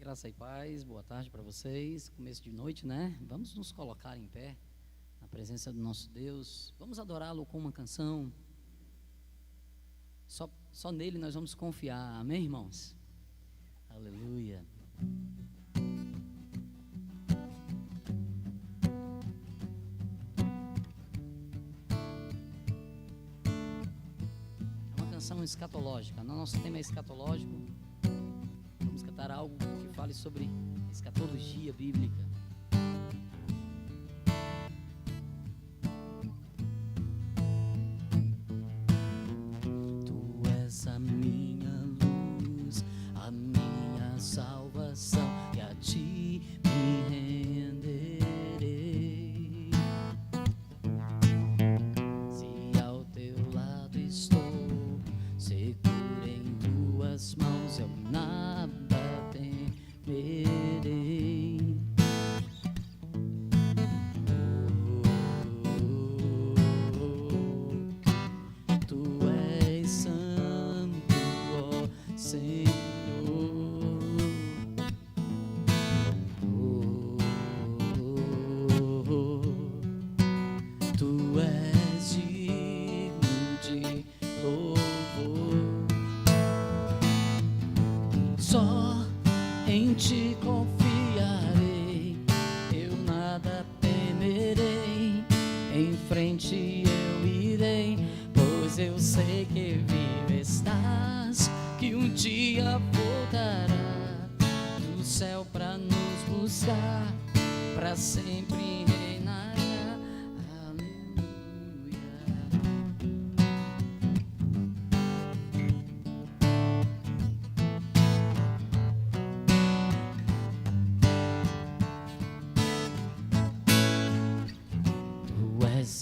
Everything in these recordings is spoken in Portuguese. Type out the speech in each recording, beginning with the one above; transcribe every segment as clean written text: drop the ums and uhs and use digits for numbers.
Graça e paz, boa tarde para vocês. Começo de noite, né? Vamos nos colocar em pé na presença do nosso Deus. Vamos adorá-lo com uma canção. Só nele nós vamos confiar. Amém, irmãos? Aleluia. É uma canção escatológica. Nosso tema é escatológico. Vamos cantar algo que fale sobre escatologia bíblica. Tu és a minha luz, a minha salvação, e a ti me renderei. Se ao teu lado estou, seguro em tuas mãos, eu nada temerei. Tu és santo, ó Senhor. Tu és digno de louvor. Só em ti confiarei, eu nada temerei. Em frente eu irei, pois eu sei que vivo estás, que um dia voltará do céu pra nos buscar, pra sempre reinará.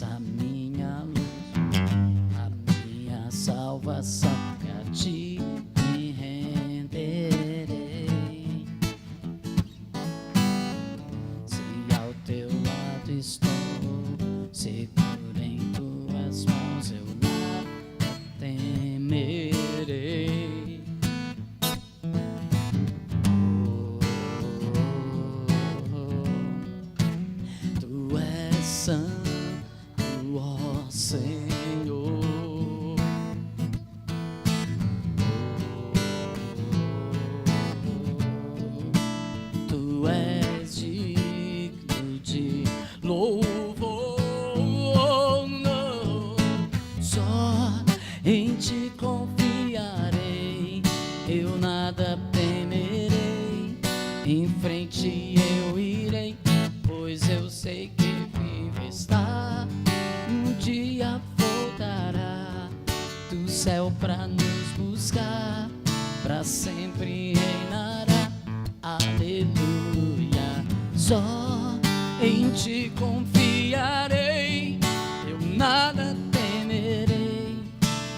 A minha luz, a minha salvação, e a ti me renderei. Se ao teu lado estou, seguro em tuas mãos, eu nada temerei. Tu és santo, ó Senhor. Tu és digno de louvor. Não. Só em ti confiarei, eu nada temerei. Em frente eu irei, pois eu sei que vivo está, um dia voltará do céu pra nos buscar, pra sempre reinará. Aleluia. Só em ti confiarei, eu nada temerei.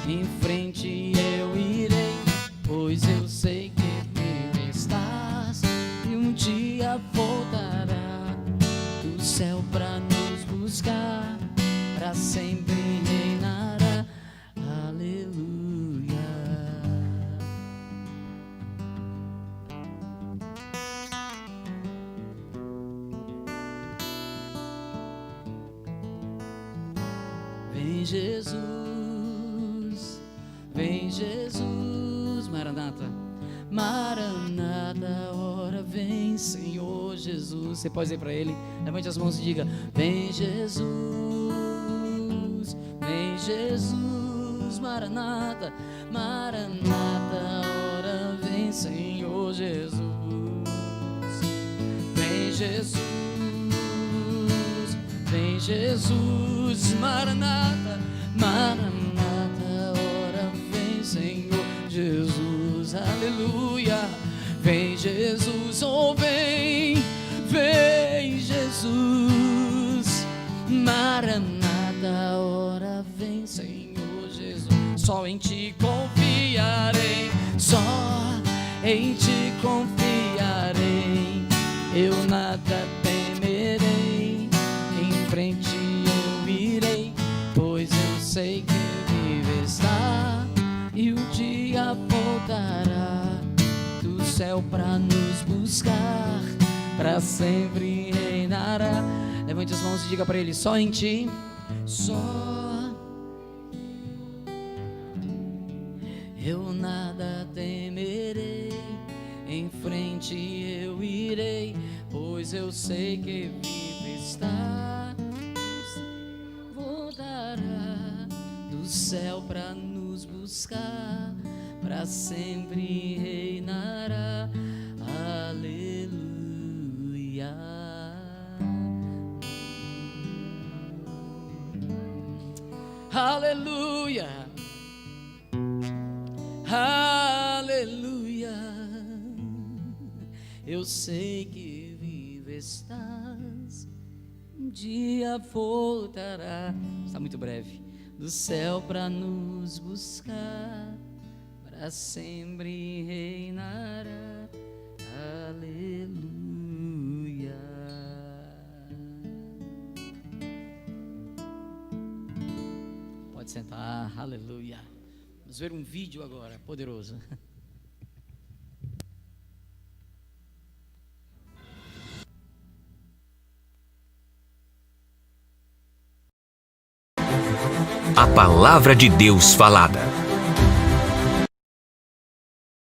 Em frente eu irei, pois eu sei que vivo estás, e um dia voltará do céu pra nos buscar, pra sempre reinará. Aleluia. Vem Jesus, vem Jesus, Maranata, Maranata, ora vem Senhor Jesus. Você pode dizer para ele, levante as mãos e diga: vem Jesus, vem Jesus, Maranata, Maranata, ora vem Senhor Jesus. Vem Jesus, vem Jesus, Maranata, Maranata, ora vem Senhor Jesus. Aleluia. Vem Jesus, oh vem, vem Jesus, Maranata, ora vem Senhor Jesus. Só em ti confiarei, só em ti confiarei, eu nada temerei. Em frente eu irei, pois eu sei que vivo está, e o dia voltará do céu pra nos buscar, pra sempre reinará. Levante as mãos e diga pra ele: só em ti, só eu nada temerei, em frente eu irei, pois eu sei que vivo está. Voltará do céu pra nos buscar, pra sempre reinará. Aleluia. Aleluia. Aleluia. Eu sei que vivo estás, um dia voltará. Está muito breve. Do céu para nos buscar, para sempre reinará. Aleluia. Pode sentar. Aleluia. Vamos ver um vídeo agora, poderoso. A Palavra de Deus falada.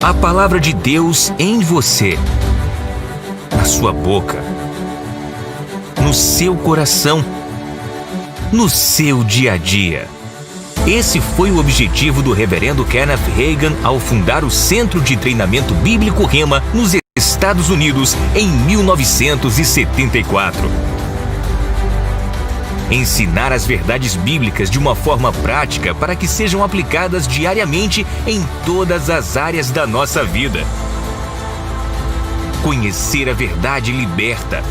A Palavra de Deus em você, na sua boca, no seu coração, no seu dia a dia. Esse foi o objetivo do reverendo Kenneth Hagin ao fundar o Centro de Treinamento Bíblico Rema nos Estados Unidos em 1974. Ensinar as verdades bíblicas de uma forma prática para que sejam aplicadas diariamente em todas as áreas da nossa vida. Conhecer a verdade liberta.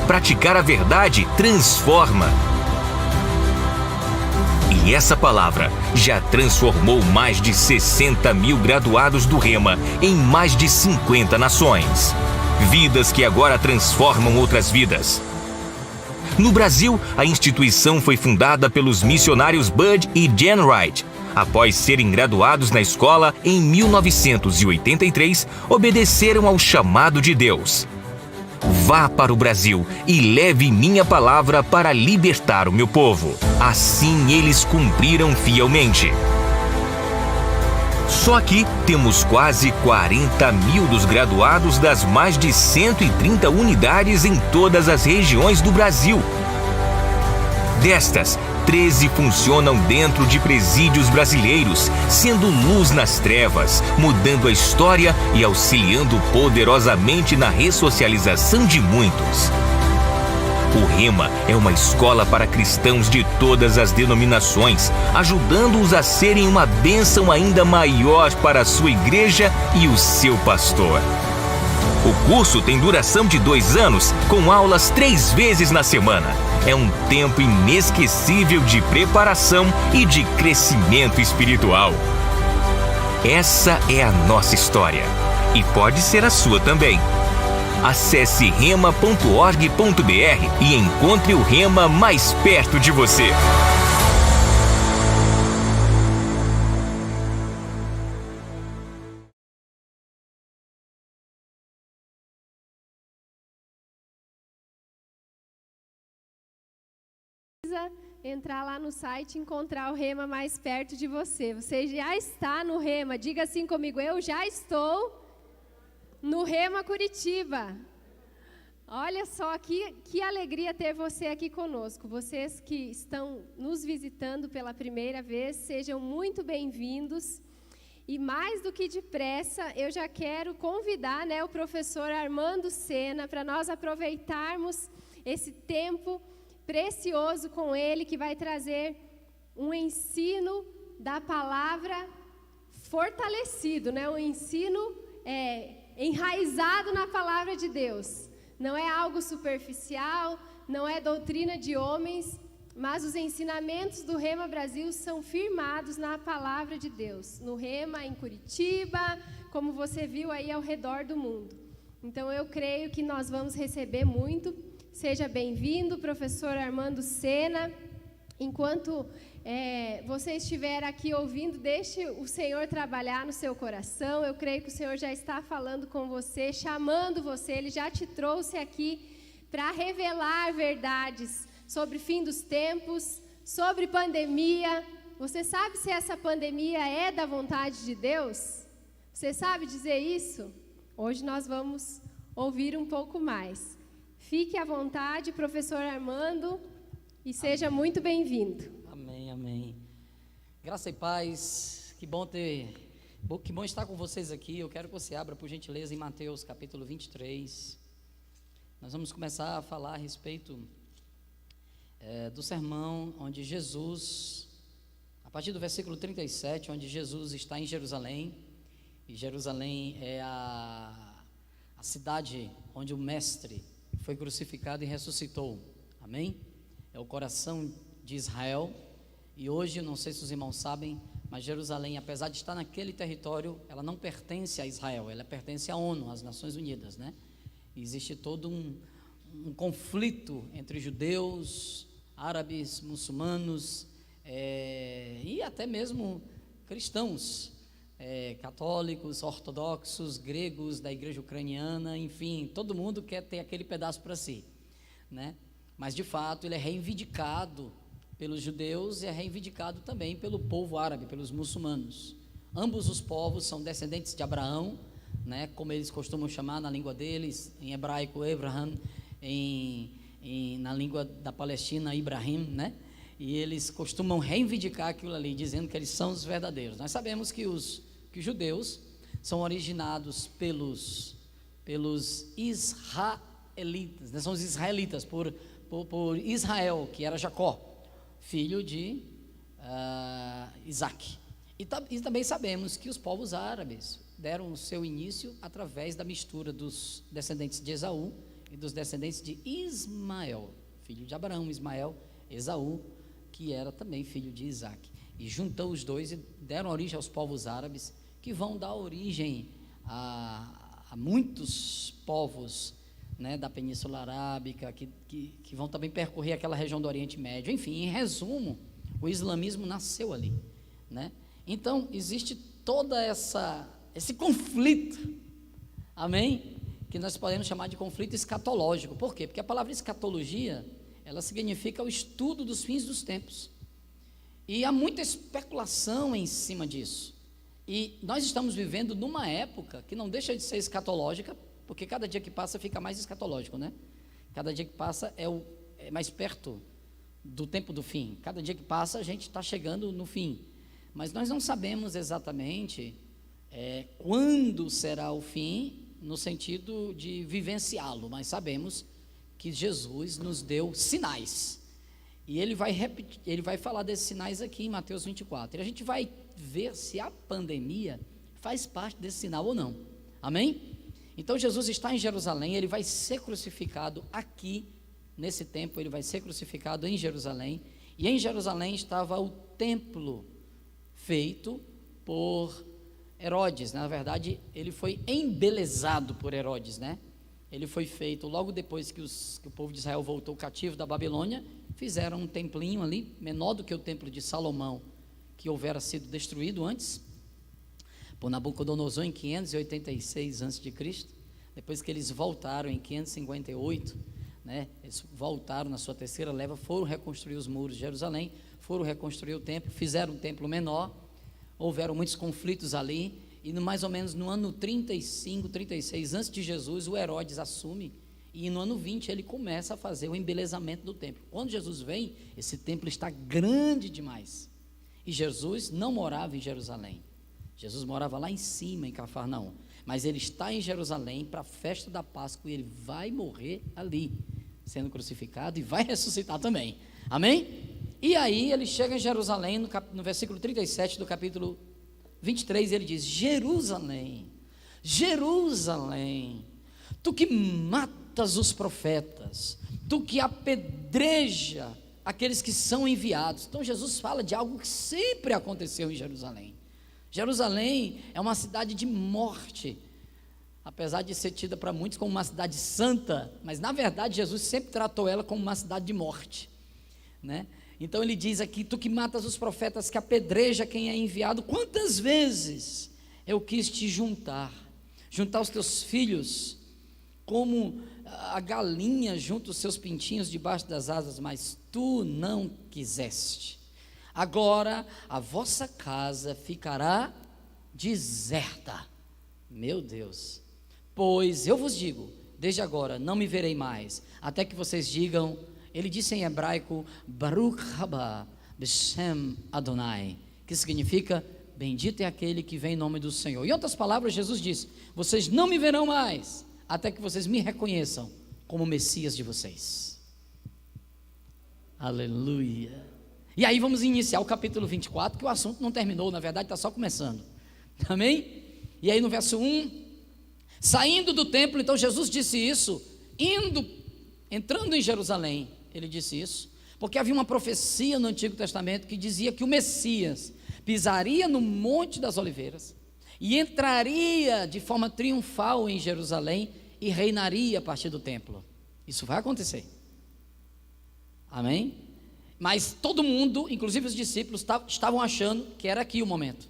Praticar a verdade transforma. E essa palavra já transformou mais de 60 mil graduados do Rema em mais de 50 nações. Vidas que agora transformam outras vidas. No Brasil, a instituição foi fundada pelos missionários Bud e Jen Wright. Após serem graduados na escola em 1983, obedeceram ao chamado de Deus. Vá para o Brasil e leve minha palavra para libertar o meu povo. Assim eles cumpriram fielmente. Só aqui temos quase 40 mil dos graduados das mais de 130 unidades em todas as regiões do Brasil. Destas, 13 funcionam dentro de presídios brasileiros, sendo luz nas trevas, mudando a história e auxiliando poderosamente na ressocialização de muitos. O Rema é uma escola para cristãos de todas as denominações, ajudando-os a serem uma bênção ainda maior para a sua igreja e o seu pastor. O curso tem duração de 2 anos, com aulas 3 vezes na semana. É um tempo inesquecível de preparação e de crescimento espiritual. Essa é a nossa história e pode ser a sua também. Acesse rema.org.br e encontre o Rema mais perto de você. Entrar lá no site e encontrar o Rema mais perto de você. Você já está no Rema. Diga assim comigo: eu já estou no Rema Curitiba. Olha só, que alegria ter você aqui conosco. Vocês que estão nos visitando pela primeira vez, sejam muito bem-vindos. E mais do que depressa, eu já quero convidar, o professor Armando Sena para nós aproveitarmos esse tempo precioso com ele, que vai trazer um ensino da palavra fortalecido, um ensino enraizado na palavra de Deus. Não é algo superficial, não é doutrina de homens, mas os ensinamentos do Rema Brasil são firmados na palavra de Deus, no Rema em Curitiba, como você viu aí ao redor do mundo. Então eu creio que nós vamos receber muito. Seja bem-vindo, professor Armando Sena. Enquanto você estiver aqui ouvindo, deixe o Senhor trabalhar no seu coração. Eu creio que o Senhor já está falando com você, chamando você. Ele já te trouxe aqui para revelar verdades sobre fim dos tempos, sobre pandemia. Você sabe se essa pandemia é da vontade de Deus? Você sabe dizer isso? Hoje nós vamos ouvir um pouco mais. Fique à vontade, professor Armando, e seja muito bem-vindo. Amém, amém. Graça e paz, que bom estar com vocês aqui. Eu quero que você abra, por gentileza, em Mateus capítulo 23. Nós vamos começar a falar a respeito do sermão onde Jesus, a partir do versículo 37, onde Jesus está em Jerusalém, e Jerusalém é a cidade onde o Mestre foi crucificado e ressuscitou, amém? É o coração de Israel, e hoje, não sei se os irmãos sabem, mas Jerusalém, apesar de estar naquele território, ela não pertence a Israel, ela pertence à ONU, às Nações Unidas, né? E existe todo um conflito entre judeus, árabes, muçulmanos, e até mesmo cristãos, católicos, ortodoxos, gregos da igreja ucraniana, enfim, todo mundo quer ter aquele pedaço para si, né? Mas de fato ele é reivindicado pelos judeus e é reivindicado também pelo povo árabe, pelos muçulmanos. Ambos os povos são descendentes de Abraão, né? Como eles costumam chamar na língua deles, em hebraico Abraham, na língua da Palestina Ibrahim, né? E eles costumam reivindicar aquilo ali, dizendo que eles são os verdadeiros. Nós sabemos que os judeus são originados pelos israelitas, né? São os israelitas por Israel, que era Jacó, filho de Isaac. E também sabemos que os povos árabes deram o seu início através da mistura dos descendentes de Esaú e dos descendentes de Ismael, filho de Abraão, Ismael, Esaú, que era também filho de Isaac. E juntou os dois e deram origem aos povos árabes, que vão dar origem a muitos povos, né, da Península Arábica, que vão também percorrer aquela região do Oriente Médio. Enfim, em resumo, o islamismo nasceu ali, né? Então, existe toda esse conflito, amém? Que nós podemos chamar de conflito escatológico. Por quê? Porque a palavra escatologia, ela significa o estudo dos fins dos tempos. E há muita especulação em cima disso. E nós estamos vivendo numa época que não deixa de ser escatológica, porque cada dia que passa fica mais escatológico, né? Cada dia que passa é mais perto do tempo do fim. Cada dia que passa a gente está chegando no fim. Mas nós não sabemos exatamente quando será o fim, no sentido de vivenciá-lo, mas sabemos que Jesus nos deu sinais. E ele vai falar desses sinais aqui em Mateus 24. E a gente vai ver se a pandemia faz parte desse sinal ou não. Amém? Então Jesus está em Jerusalém, ele vai ser crucificado aqui, nesse tempo, ele vai ser crucificado em Jerusalém. E em Jerusalém estava o templo feito por Herodes. Na verdade, ele foi embelezado por Herodes, né? Ele foi feito logo depois que o povo de Israel voltou cativo da Babilônia. Fizeram um templinho ali, menor do que o templo de Salomão, que houvera sido destruído antes por Nabucodonosor em 586 a.C. Depois que eles voltaram em 558, né, eles voltaram na sua terceira leva, foram reconstruir os muros de Jerusalém, foram reconstruir o templo, fizeram um templo menor, houveram muitos conflitos ali, e mais ou menos no ano 35, 36 antes de Jesus, o Herodes assume, e no ano 20 ele começa a fazer o embelezamento do templo. Quando Jesus vem, esse templo está grande demais, e Jesus não morava em Jerusalém. Jesus morava lá em cima, em Cafarnaum, mas ele está em Jerusalém para a festa da Páscoa, e ele vai morrer ali, sendo crucificado, e vai ressuscitar também, amém? E aí ele chega em Jerusalém, no versículo 37 do capítulo 23, ele diz: Jerusalém, Jerusalém, tu que matas os profetas, tu que apedreja aqueles que são enviados. Então Jesus fala de algo que sempre aconteceu em Jerusalém. Jerusalém é uma cidade de morte, apesar de ser tida para muitos como uma cidade santa, mas na verdade Jesus sempre tratou ela como uma cidade de morte, né? Então ele diz aqui: tu que matas os profetas, que apedreja quem é enviado, quantas vezes eu quis te juntar os teus filhos, como a galinha junta os seus pintinhos debaixo das asas, mas tu não quiseste. Agora a vossa casa ficará deserta. Meu Deus. Pois eu vos digo, desde agora não me verei mais, até que vocês digam, ele disse em hebraico, Baruch haba b'shem Adonai, que significa, bendito é aquele que vem em nome do Senhor. Em outras palavras, Jesus disse, vocês não me verão mais, até que vocês me reconheçam como Messias de vocês. Aleluia. E aí vamos iniciar o capítulo 24, que o assunto não terminou, na verdade está só começando. Amém? E aí no verso 1, saindo do templo, então Jesus disse isso, entrando em Jerusalém, ele disse isso, porque havia uma profecia no Antigo Testamento que dizia que o Messias pisaria no Monte das Oliveiras e entraria de forma triunfal em Jerusalém e reinaria a partir do templo. Isso vai acontecer. Amém? Mas todo mundo, inclusive os discípulos, estavam achando que era aqui o momento,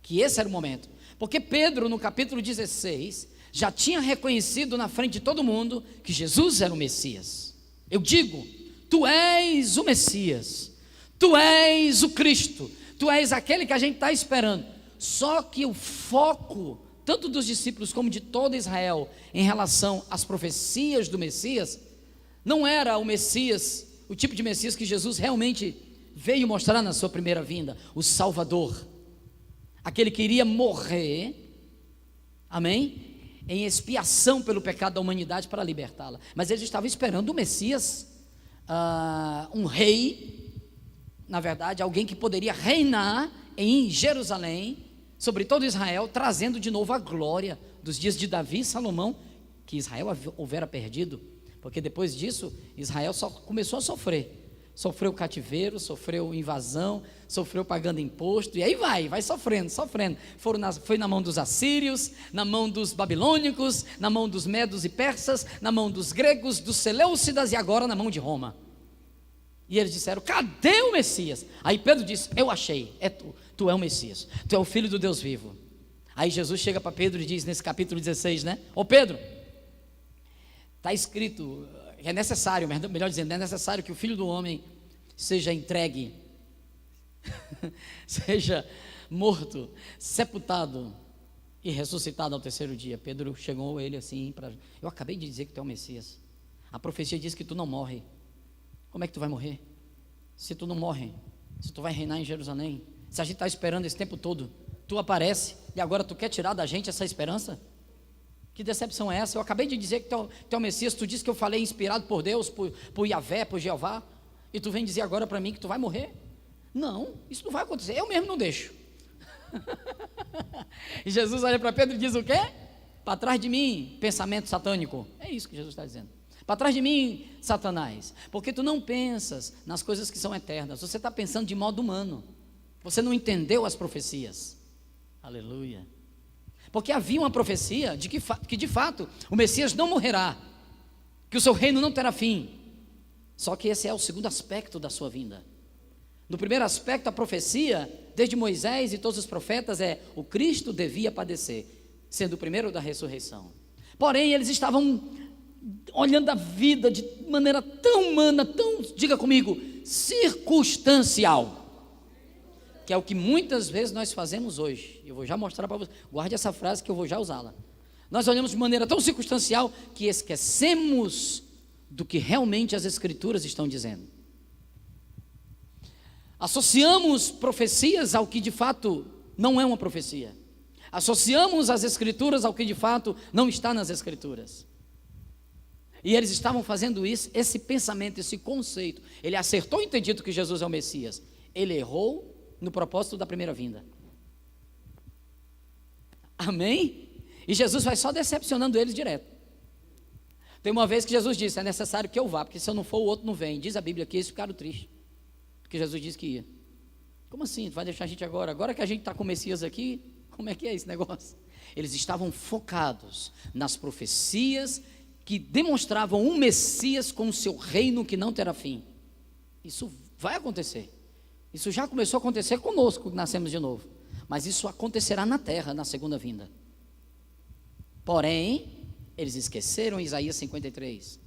que esse era o momento, porque Pedro no capítulo 16 já tinha reconhecido na frente de todo mundo que Jesus era o Messias. Eu digo, tu és o Messias, tu és o Cristo, tu és aquele que a gente está esperando. Só que o foco, tanto dos discípulos como de todo Israel, em relação às profecias do Messias, não era o Messias, o tipo de Messias que Jesus realmente veio mostrar na sua primeira vinda, o Salvador, aquele que iria morrer, amém? Em expiação pelo pecado da humanidade para libertá-la. Mas eles estavam esperando o Messias, um rei, na verdade, alguém que poderia reinar em Jerusalém, sobre todo Israel, trazendo de novo a glória dos dias de Davi e Salomão, que Israel houvera perdido, porque depois disso, Israel só começou a sofrer. Sofreu cativeiro, sofreu invasão, sofreu pagando imposto, e aí vai sofrendo. Foi na mão dos assírios, na mão dos babilônicos, na mão dos medos e persas, na mão dos gregos, dos seleucidas e agora na mão de Roma. E eles disseram, cadê o Messias? Aí Pedro disse, eu achei, é tu é o Messias, tu é o Filho do Deus vivo. Aí Jesus chega para Pedro e diz nesse capítulo 16, né? Ô Pedro, está escrito, é necessário, melhor dizendo, é necessário que o Filho do Homem seja entregue, seja morto, sepultado e ressuscitado ao terceiro dia. Pedro chegou a ele assim, eu acabei de dizer que tu é o Messias, a profecia diz que tu não morre, como é que tu vai morrer? Se tu não morre, se tu vai reinar em Jerusalém, se a gente está esperando esse tempo todo, tu aparece e agora tu quer tirar da gente essa esperança? Que decepção é essa? Eu acabei de dizer que tu é o Messias, tu disse que eu falei inspirado por Deus, por Yahvé, por Jeová, e tu vem dizer agora para mim que tu vai morrer? Não, isso não vai acontecer, eu mesmo não deixo. E Jesus olha para Pedro e diz o quê? Para trás de mim, pensamento satânico. É isso que Jesus está dizendo. Para trás de mim, Satanás, porque tu não pensas nas coisas que são eternas, você está pensando de modo humano, você não entendeu as profecias. Aleluia. Porque havia uma profecia de que de fato o Messias não morrerá, que o seu reino não terá fim. Só que esse é o segundo aspecto da sua vinda. No primeiro aspecto, a profecia, desde Moisés e todos os profetas, o Cristo devia padecer, sendo o primeiro da ressurreição. Porém, eles estavam olhando a vida de maneira tão humana, tão, diga comigo, circunstancial, que é o que muitas vezes nós fazemos hoje. Eu vou já mostrar para você, guarde essa frase que eu vou já usá-la. Nós olhamos de maneira tão circunstancial que esquecemos do que realmente as Escrituras estão dizendo. Associamos profecias ao que de fato não é uma profecia. Associamos as Escrituras ao que de fato não está nas Escrituras. E eles estavam fazendo isso, esse pensamento, esse conceito. Ele acertou em ter dito que Jesus é o Messias. Ele errou no propósito da primeira vinda. Amém? E Jesus vai só decepcionando eles direto. Tem uma vez que Jesus disse, é necessário que eu vá, porque se eu não for o outro não vem. Diz a Bíblia que eles ficaram tristes, porque Jesus disse que ia. Como assim? Tu vai deixar a gente agora? Agora que a gente está com o Messias aqui, como é que é esse negócio? Eles estavam focados nas profecias que demonstravam um Messias com o seu reino que não terá fim. Isso vai acontecer. Isso já começou a acontecer conosco, que nascemos de novo. Mas isso acontecerá na terra, na segunda vinda. Porém, eles esqueceram Isaías 53.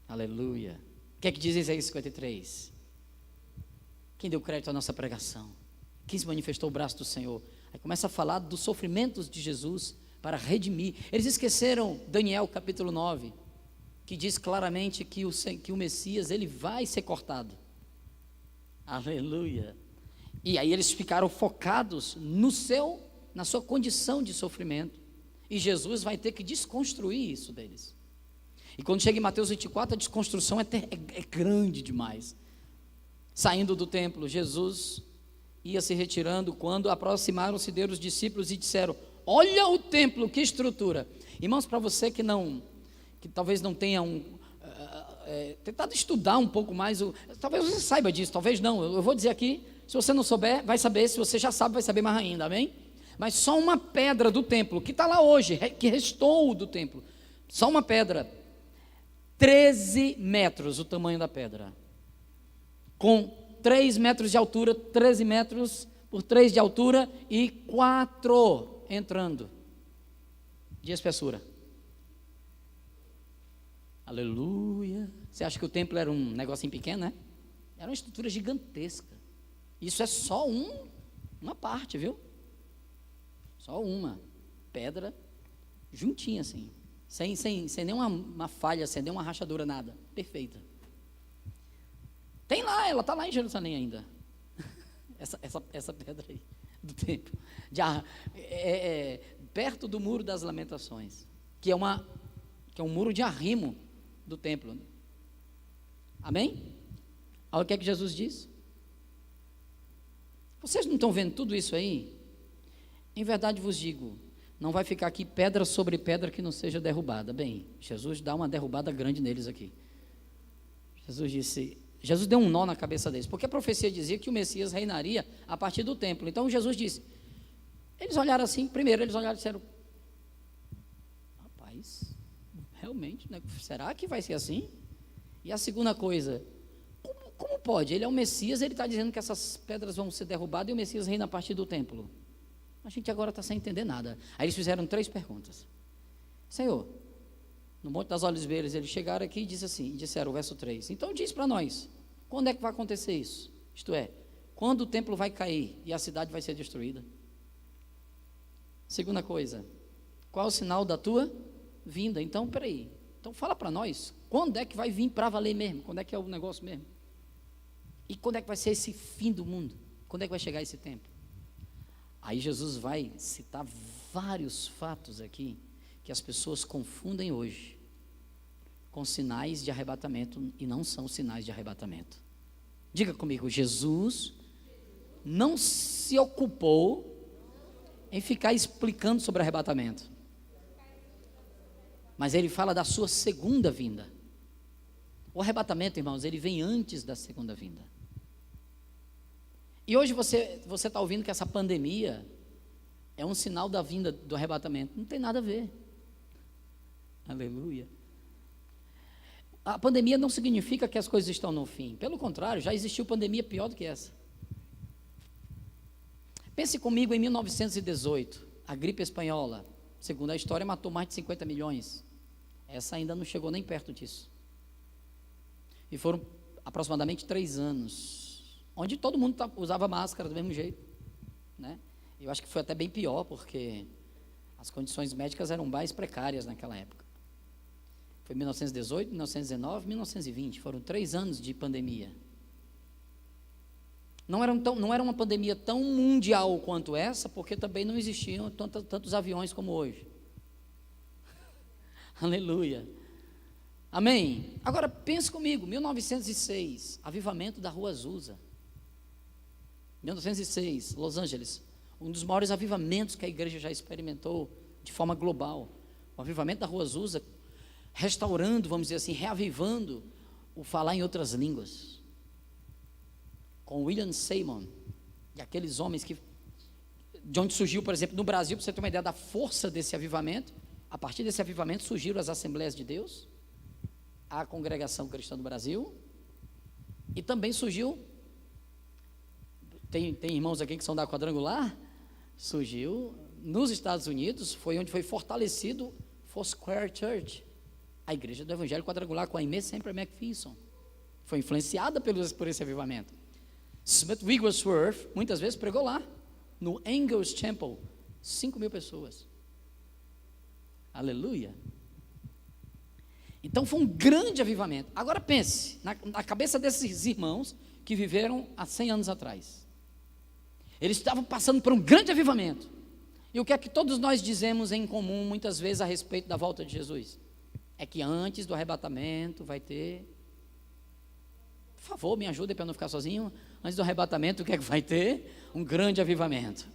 Aleluia. O que é que diz Isaías 53? Quem deu crédito à nossa pregação? Quem se manifestou o braço do Senhor? Aí começa a falar dos sofrimentos de Jesus para redimir. Eles esqueceram Daniel capítulo 9, que diz claramente que o Messias, ele vai ser cortado. Aleluia. E aí eles ficaram focados na sua condição de sofrimento. E Jesus vai ter que desconstruir isso deles. E quando chega em Mateus 24, a desconstrução é grande demais. Saindo do templo, Jesus ia se retirando quando aproximaram-se dele os discípulos e disseram: olha o templo, que estrutura. Irmãos, para você que talvez não tenha tentado estudar um pouco mais, talvez você saiba disso, talvez não, eu vou dizer aqui, se você não souber, vai saber, se você já sabe, vai saber mais ainda, amém? Mas só uma pedra do templo, que está lá hoje, que restou do templo, só uma pedra, 13 metros o tamanho da pedra, com 3 metros de altura, 13 metros por 3 de altura e 4 entrando de espessura. Aleluia. Você acha que o templo era um negocinho pequeno, né? Era uma estrutura gigantesca. Isso é só uma parte, viu? Só uma pedra juntinha assim, sem nenhuma falha, sem nenhuma rachadura, nada. Perfeita. Tem lá, ela está lá em Jerusalém ainda. Essa pedra aí do templo, perto do muro das lamentações, que é um muro de arrimo do templo. Amém? Olha o que é que Jesus diz. Vocês não estão vendo tudo isso aí? Em verdade vos digo, não vai ficar aqui pedra sobre pedra que não seja derrubada. Bem, Jesus dá uma derrubada grande neles aqui. Jesus deu um nó na cabeça deles, porque a profecia dizia que o Messias reinaria a partir do templo. Então Jesus disse, eles olharam assim, primeiro eles olharam e disseram: rapaz, realmente, né? Será que vai ser assim? E a segunda coisa, como pode? Ele é o Messias, ele está dizendo que essas pedras vão ser derrubadas e o Messias reina a partir do templo. A gente agora está sem entender nada. Aí eles fizeram 3 perguntas. Senhor, no Monte das Oliveiras, eles chegaram aqui e disseram, o verso 3, então diz para nós, quando é que vai acontecer isso? Isto é, quando o templo vai cair e a cidade vai ser destruída? Segunda coisa, qual é o sinal da tua vinda? Então, peraí, então fala para nós, quando é que vai vir para valer mesmo? Quando é que é o negócio mesmo? E quando é que vai ser esse fim do mundo? Quando é que vai chegar esse tempo? Aí Jesus vai citar vários fatos aqui, que as pessoas confundem hoje, com sinais de arrebatamento, e não são sinais de arrebatamento. Diga comigo, Jesus não se ocupou em ficar explicando sobre arrebatamento, mas ele fala da sua segunda vinda. O arrebatamento, irmãos, ele vem antes da segunda vinda. E hoje você está ouvindo que essa pandemia é um sinal da vinda do arrebatamento. Não tem nada a ver. Aleluia. A pandemia não significa que as coisas estão no fim. Pelo contrário, já existiu pandemia pior do que essa. Pense comigo em 1918, a gripe espanhola, segundo a história, matou mais de 50 milhões. Essa ainda não chegou nem perto disso. E foram aproximadamente 3 anos, onde todo mundo usava máscara do mesmo jeito, né? Eu acho que foi até bem pior, porque as condições médicas eram mais precárias naquela época. Foi 1918, 1919, 1920, foram 3 anos de pandemia. Não era uma pandemia tão mundial quanto essa, porque também não existiam tantos aviões como hoje. Aleluia. Amém? Agora pense comigo, 1906, avivamento da Rua Azusa. 1906, Los Angeles, um dos maiores avivamentos que a igreja já experimentou de forma global. O avivamento da Rua Azusa, restaurando, vamos dizer assim, reavivando o falar em outras línguas. Com William Seymour, e aqueles homens de onde surgiu, por exemplo, no Brasil, para você ter uma ideia da força desse avivamento, a partir desse avivamento surgiram as Assembleias de Deus, a Congregação Cristã do Brasil, E também surgiu, tem irmãos aqui que são da Quadrangular, surgiu nos Estados Unidos, foi onde foi fortalecido Foursquare Church, a igreja do Evangelho Quadrangular, com a Aimee Semple McPherson. Foi influenciada por esse avivamento. Smith Wigglesworth, muitas vezes, pregou lá, no Angels Temple, 5.000 pessoas. Aleluia. Então foi um grande avivamento. Agora pense, na cabeça desses irmãos que viveram há 100 anos atrás. Eles estavam passando por um grande avivamento. E o que é que todos nós dizemos em comum, muitas vezes, a respeito da volta de Jesus? É que antes do arrebatamento vai ter... Por favor, me ajudem para eu não ficar sozinho. Antes do arrebatamento, o que é que vai ter? Um grande avivamento.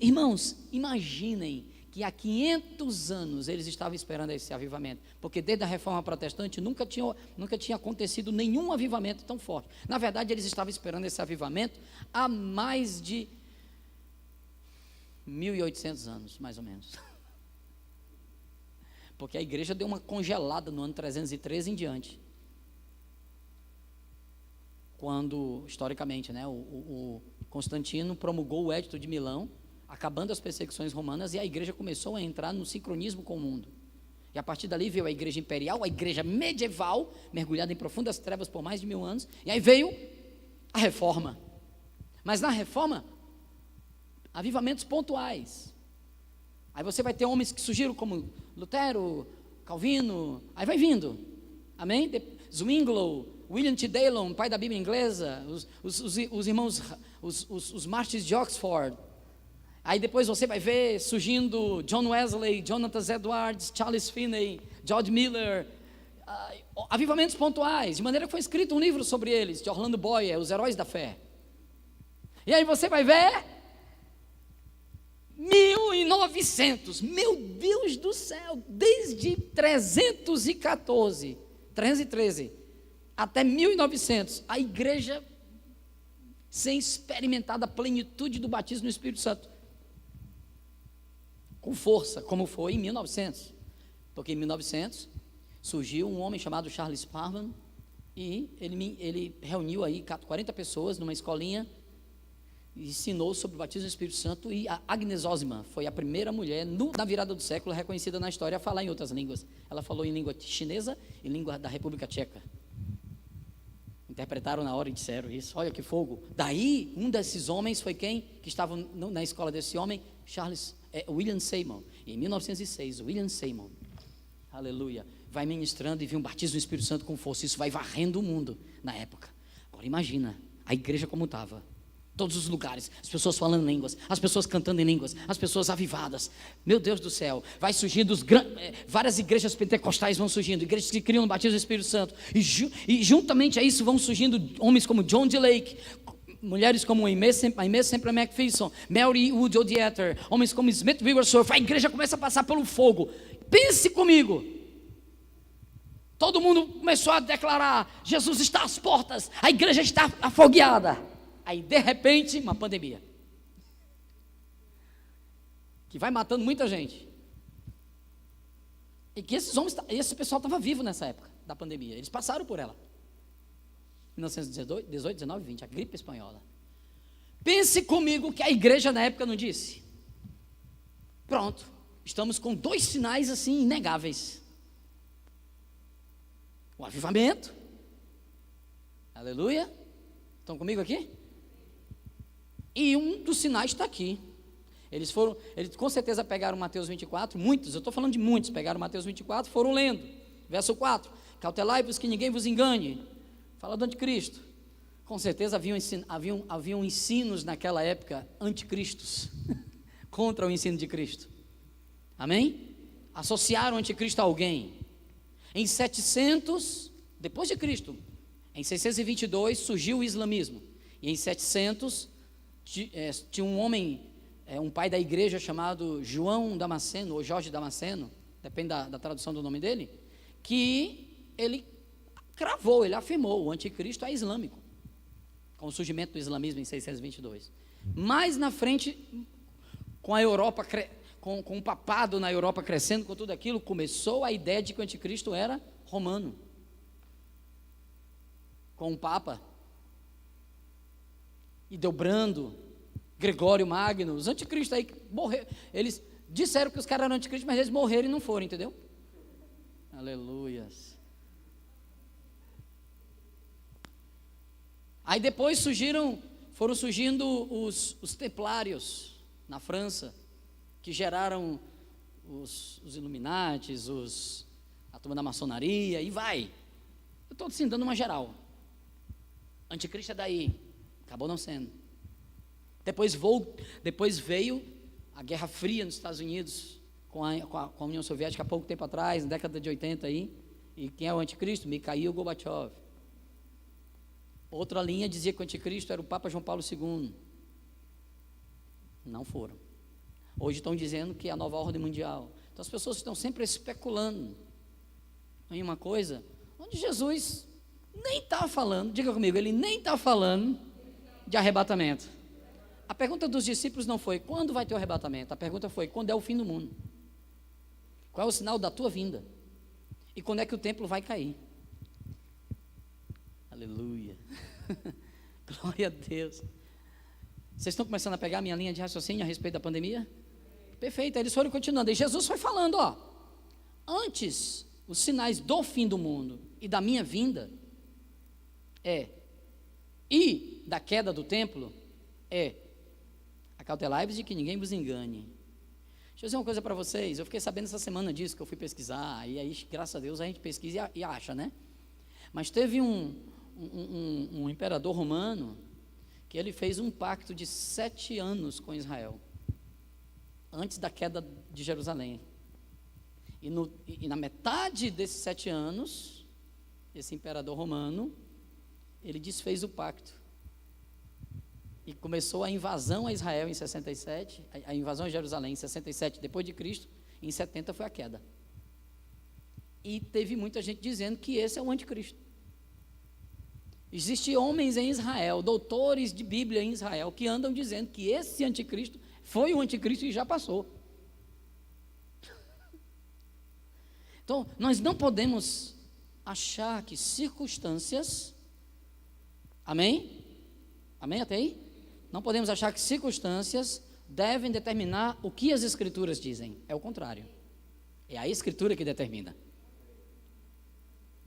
Irmãos, imaginem que há 500 anos eles estavam esperando esse avivamento, porque desde a Reforma Protestante nunca tinha acontecido nenhum avivamento tão forte. Na verdade, eles estavam esperando esse avivamento há mais de 1.800 anos, mais ou menos. Porque a igreja deu uma congelada no ano 313 em diante. Quando, historicamente, né, o Constantino promulgou o Edito de Milão, acabando as perseguições romanas, e a igreja começou a entrar no sincronismo com o mundo. E a partir dali veio a igreja imperial, a igreja medieval, mergulhada em profundas trevas por mais de 1000 anos, e aí veio a reforma. Mas na reforma, avivamentos pontuais. Aí você vai ter homens que surgiram como Lutero, Calvino, aí vai vindo, amém? Zwingli, William T. Dalton, pai da Bíblia inglesa, os irmãos, os mártires de Oxford. Aí depois você vai ver surgindo John Wesley, Jonathan Edwards, Charles Finney, George Miller, avivamentos pontuais, de maneira que foi escrito um livro sobre eles, de Orlando Boyer, Os Heróis da Fé. E aí você vai ver 1900, meu Deus do céu, desde 313 até 1900, a igreja sem experimentar a plenitude do batismo no Espírito Santo, com força, como foi em 1900, porque em 1900 surgiu um homem chamado Charles Parham, e ele reuniu aí 40 pessoas numa escolinha, e ensinou sobre o batismo no Espírito Santo, e a Agnes Ozman foi a primeira mulher, na virada do século, reconhecida na história, a falar em outras línguas. Ela falou em língua chinesa e língua da República Tcheca. Interpretaram na hora e disseram isso, olha que fogo. Daí, um desses homens foi quem? Que estava na escola desse homem, William Seymour. E em 1906, William Seymour, aleluia, vai ministrando e viu um batismo no Espírito Santo com força. Isso vai varrendo o mundo na época. Agora imagina, a igreja como estava. Todos os lugares, as pessoas falando línguas, as pessoas cantando em línguas, as pessoas avivadas. Meu Deus do céu, vai surgindo várias igrejas pentecostais vão surgindo, igrejas que criam o batismo do Espírito Santo, e juntamente a isso vão surgindo homens como John D. Lake, mulheres como Aimee Semple McPherson, Mary Wood Odieter, homens como Smith Wigglesworth. A igreja começa a passar pelo fogo. Pense comigo, todo mundo começou a declarar, Jesus está às portas, a igreja está afogueada. Aí, de repente, uma pandemia, que vai matando muita gente, e que esse pessoal estava vivo nessa época da pandemia, eles passaram por ela, 1918, 19, 20, a gripe espanhola. Pense comigo que a igreja na época não disse, pronto, estamos com 2 sinais assim inegáveis, o avivamento, aleluia, estão comigo aqui? E um dos sinais está aqui. Eles com certeza pegaram Mateus 24, muitos, eu estou falando de muitos, pegaram Mateus 24, foram lendo, verso 4, cautelai-vos que ninguém vos engane, fala do anticristo. Com certeza haviam ensinos naquela época, anticristos, contra o ensino de Cristo, amém? Associaram o anticristo a alguém. Em 700, depois de Cristo, em 622 surgiu o islamismo, e em 700, tinha um homem, um pai da igreja chamado João Damasceno, ou Jorge Damasceno, depende da tradução do nome dele, que ele afirmou, o anticristo é islâmico, com o surgimento do islamismo em 622. Mais na frente, com a Europa, com o papado na Europa crescendo, com tudo aquilo, começou a ideia de que o anticristo era romano. com o Papa, e Delbrando, Gregório Magno, os anticristos aí que morreram. Eles disseram que os caras eram anticristos, mas eles morreram e não foram, entendeu? Aleluias. Aí depois foram surgindo os templários na França, que geraram os Illuminates, a turma da maçonaria, e vai. Eu estou assim, dando uma geral. Anticristo é daí, acabou não sendo. Depois veio a Guerra Fria nos Estados Unidos, com a União Soviética há pouco tempo atrás, na década de 80 aí, e quem é o anticristo? Mikhail Gorbachev. Outra linha dizia que o anticristo era o Papa João Paulo II. Não foram. Hoje estão dizendo que é a nova ordem mundial. Então as pessoas estão sempre especulando em uma coisa onde Jesus nem está falando, diga comigo, ele nem está falando de arrebatamento. A pergunta dos discípulos não foi quando vai ter o arrebatamento, a pergunta foi quando é o fim do mundo, qual é o sinal da tua vinda e quando é que o templo vai cair. Aleluia. Glória a Deus. Vocês estão começando a pegar a minha linha de raciocínio a respeito da pandemia? Perfeito, eles foram continuando, e Jesus foi falando, antes, os sinais do fim do mundo e da minha vinda e da queda do templo acautelai-vos de que ninguém vos engane. Deixa eu dizer uma coisa para vocês, eu fiquei sabendo essa semana disso, que eu fui pesquisar, e aí, graças a Deus, a gente pesquisa e acha, né? Mas teve um imperador romano, que ele fez um pacto de 7 anos com Israel, antes da queda de Jerusalém, e na metade desses 7 anos, esse imperador romano, ele desfez o pacto, e começou a invasão a Israel em 67, a invasão a Jerusalém em 67 depois de Cristo, em 70 foi a queda, e teve muita gente dizendo que esse é o anticristo. Existem homens em Israel, doutores de Bíblia em Israel, que andam dizendo que esse anticristo foi o anticristo e já passou. Então, nós não podemos achar que circunstâncias, amém? Amém até aí? Não podemos achar que circunstâncias devem determinar o que as Escrituras dizem. É o contrário. É a Escritura que determina.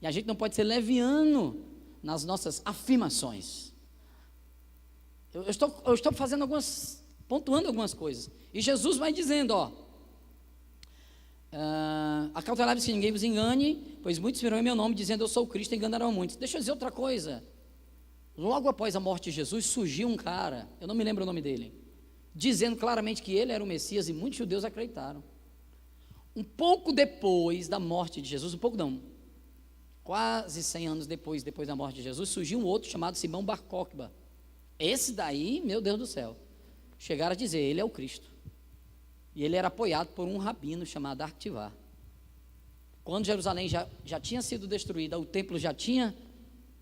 E a gente não pode ser leviano nas nossas afirmações. Eu estou fazendo pontuando algumas coisas. E Jesus vai dizendo, acautelai-vos que ninguém vos engane, pois muitos virão em meu nome dizendo eu sou o Cristo e enganarão muitos. Deixa eu dizer outra coisa. Logo após a morte de Jesus, surgiu um cara, eu não me lembro o nome dele, dizendo claramente que ele era o Messias, e muitos judeus acreditaram. Um pouco depois da morte de Jesus, quase 100 anos depois da morte de Jesus, surgiu um outro chamado Simão Bar Cokhba. Esse daí, meu Deus do céu, chegaram a dizer, ele é o Cristo. E ele era apoiado por um rabino chamado Artivar. Quando Jerusalém já tinha sido destruída, o templo já tinha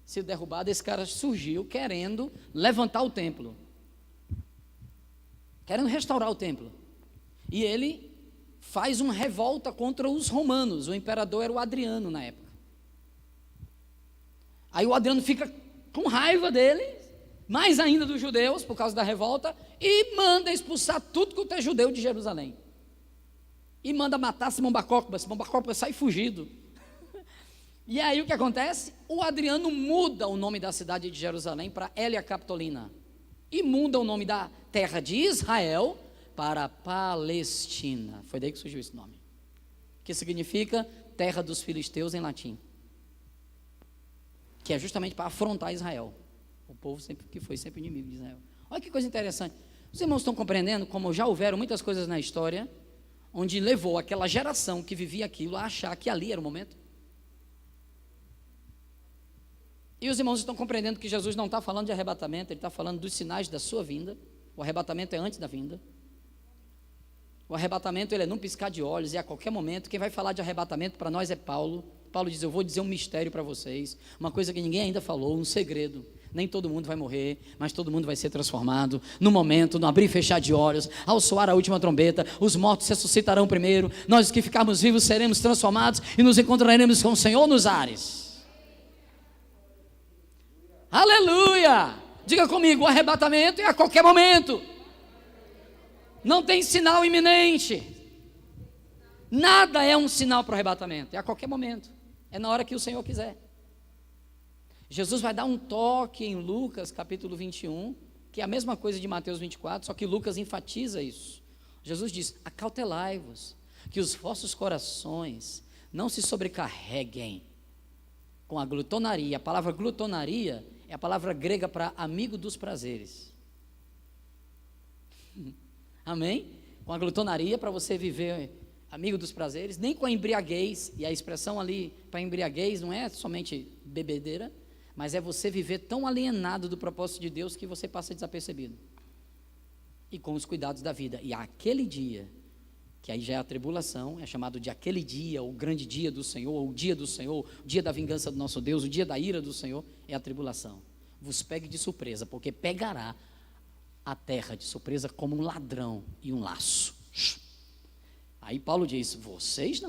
sido derrubado, esse cara surgiu querendo levantar o templo, querendo restaurar o templo. E ele faz uma revolta contra os romanos. O imperador era o Adriano na época. Aí o Adriano fica com raiva dele, mais ainda dos judeus, por causa da revolta, e manda expulsar tudo que é judeu de Jerusalém. E manda matar Simão Bar Cokhba. Simão Bar Cokhba sai fugido. E aí o que acontece? O Adriano muda o nome da cidade de Jerusalém para Hélia Capitolina. E muda o nome da terra de Israel para Palestina. Foi daí que surgiu esse nome. Que significa terra dos filisteus em latim. Que é justamente para afrontar Israel. O povo que foi sempre inimigo de Israel. Olha que coisa interessante. Os irmãos estão compreendendo como já houveram muitas coisas na história onde levou aquela geração que vivia aquilo a achar que ali era o momento? E os irmãos estão compreendendo que Jesus não está falando de arrebatamento, ele está falando dos sinais da sua vinda. O arrebatamento é antes da vinda. O arrebatamento ele é num piscar de olhos, e a qualquer momento. Quem vai falar de arrebatamento para nós é Paulo. Paulo diz, eu vou dizer um mistério para vocês, uma coisa que ninguém ainda falou, um segredo. Nem todo mundo vai morrer, mas todo mundo vai ser transformado. No momento, no abrir e fechar de olhos, ao soar a última trombeta, os mortos ressuscitarão primeiro, nós que ficarmos vivos seremos transformados e nos encontraremos com o Senhor nos ares. Aleluia! Diga comigo, o arrebatamento é a qualquer momento. Não tem sinal iminente. Nada é um sinal para o arrebatamento, é a qualquer momento. É na hora que o Senhor quiser. Jesus vai dar um toque em Lucas capítulo 21, que é a mesma coisa de Mateus 24, só que Lucas enfatiza isso. Jesus diz: acautelai-vos, que os vossos corações não se sobrecarreguem com a glutonaria. A palavra glutonaria é a palavra grega para amigo dos prazeres. Amém? Com a glutonaria, para você viver amigo dos prazeres, nem com a embriaguez, e a expressão ali para embriaguez não é somente bebedeira, mas é você viver tão alienado do propósito de Deus que você passa desapercebido, e com os cuidados da vida. E aquele dia, que aí já é a tribulação, é chamado de aquele dia, o grande dia do Senhor, ou o dia do Senhor, o dia da vingança do nosso Deus, o dia da ira do Senhor, é a tribulação. Vos pegue de surpresa, porque pegará a terra de surpresa como um ladrão e um laço. Aí Paulo diz: vocês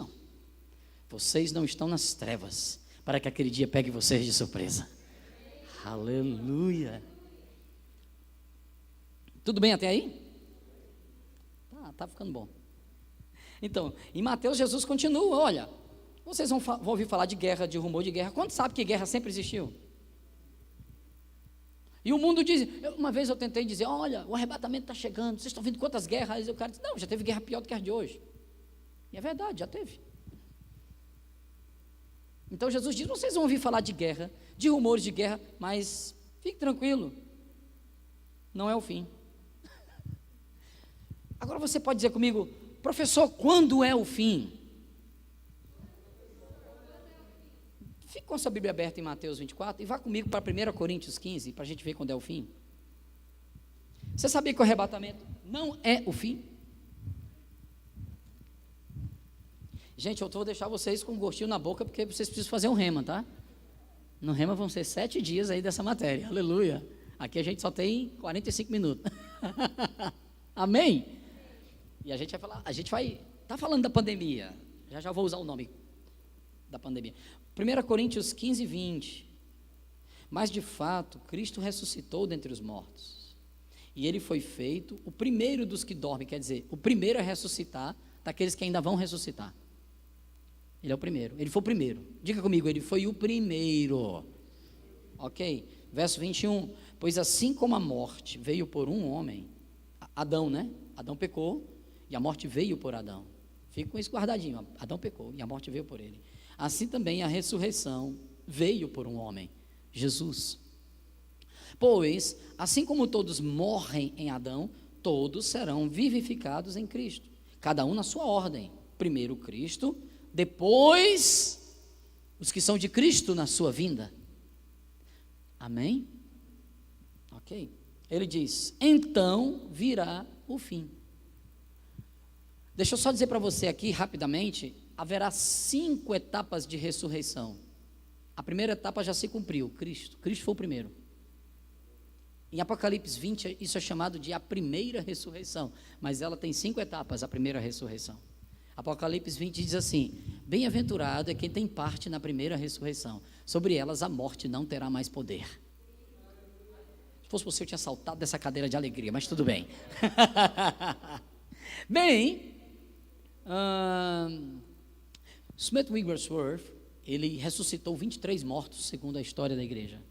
não estão nas trevas, para que aquele dia pegue vocês de surpresa. Aleluia. Tudo bem até aí? Tá ficando bom. Então, em Mateus, Jesus continua: olha, vocês vão ouvir falar de guerra, de rumor de guerra. Quanto sabe que guerra sempre existiu? E o mundo diz, uma vez eu tentei dizer: olha, o arrebatamento está chegando, vocês estão vendo quantas guerras? Aí o cara disse: não, já teve guerra pior do que a de hoje. E é verdade, já teve. Então Jesus diz: vocês vão ouvir falar de guerra, de rumores de guerra, mas fique tranquilo, não é o fim. Agora você pode dizer comigo: professor, quando é o fim? Fique com a sua Bíblia aberta em Mateus 24 e vá comigo para 1 Coríntios 15, para a gente ver quando é o fim. Você sabia que o arrebatamento não é o fim? Gente, eu vou deixar vocês com um gostinho na boca, porque vocês precisam fazer um rema, tá? No rema vão ser 7 dias aí dessa matéria, aleluia. Aqui a gente só tem 45 minutos. Amém? E a gente vai tá falando da pandemia, já vou usar o nome da pandemia. 1 Coríntios 15, 20. Mas de fato, Cristo ressuscitou dentre os mortos, e Ele foi feito o primeiro dos que dormem, quer dizer, o primeiro a ressuscitar, daqueles que ainda vão ressuscitar. Ele é o primeiro, Ele foi o primeiro. Diga comigo: Ele foi o primeiro. Ok, verso 21. Pois assim como a morte veio por um homem, Adão, né? Adão pecou, e a morte veio por Adão. Fica com isso guardadinho: Adão pecou, e a morte veio por ele. Assim também a ressurreição veio por um homem, Jesus. Pois, assim como todos morrem em Adão, todos serão vivificados em Cristo, cada um na sua ordem. Primeiro Cristo, depois os que são de Cristo na sua vinda. Amém? Ok. Ele diz: então virá o fim. Deixa eu só dizer para você aqui rapidamente: haverá 5 etapas de ressurreição. A primeira etapa já se cumpriu, Cristo foi o primeiro. Em Apocalipse 20, isso é chamado de a primeira ressurreição, mas ela tem 5 etapas, a primeira ressurreição. Apocalipse 20 diz assim: bem-aventurado é quem tem parte na primeira ressurreição, sobre elas a morte não terá mais poder. Se fosse você, eu tinha saltado dessa cadeira de alegria, mas tudo bem. Bem, Smith Wigglesworth, ele ressuscitou 23 mortos, segundo a história da igreja,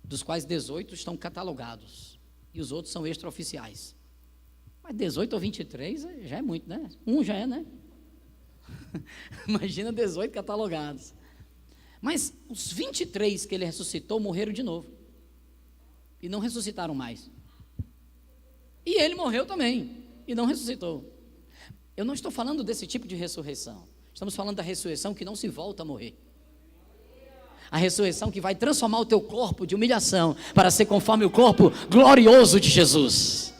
dos quais 18 estão catalogados, e os outros são extraoficiais. Mas 18 ou 23 já é muito, né? Um já é, né? Imagina 18 catalogados. Mas os 23 que ele ressuscitou morreram de novo, e não ressuscitaram mais. E ele morreu também, e não ressuscitou. Eu não estou falando desse tipo de ressurreição. Estamos falando da ressurreição que não se volta a morrer. A ressurreição que vai transformar o teu corpo de humilhação para ser conforme o corpo glorioso de Jesus.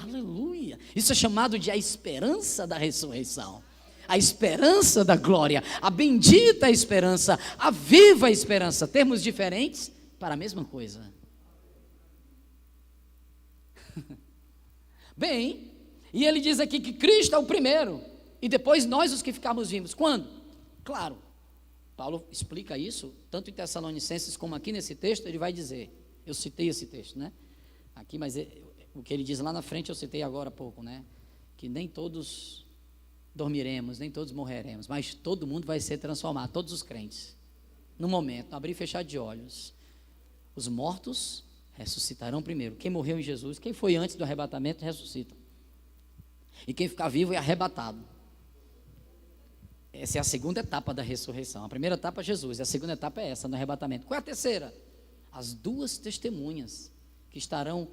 Aleluia! Isso é chamado de a esperança da ressurreição. A esperança da glória, a bendita esperança, a viva esperança. Termos diferentes para a mesma coisa. Bem, e ele diz aqui que Cristo é o primeiro, e depois nós os que ficarmos vivos. Quando? Claro, Paulo explica isso, tanto em Tessalonicenses como aqui nesse texto, ele vai dizer, eu citei esse texto, né? Aqui, mas o que ele diz lá na frente eu citei agora há pouco, né? Que nem todos dormiremos, nem todos morreremos, mas todo mundo vai ser transformado, todos os crentes, no momento, no abrir e fechar de olhos. Os mortos ressuscitarão primeiro. Quem morreu em Jesus, quem foi antes do arrebatamento, ressuscita. E quem ficar vivo é arrebatado. Essa é a segunda etapa da ressurreição. A primeira etapa é Jesus, e a segunda etapa é essa, no arrebatamento. Qual é a terceira? As duas testemunhas que estarão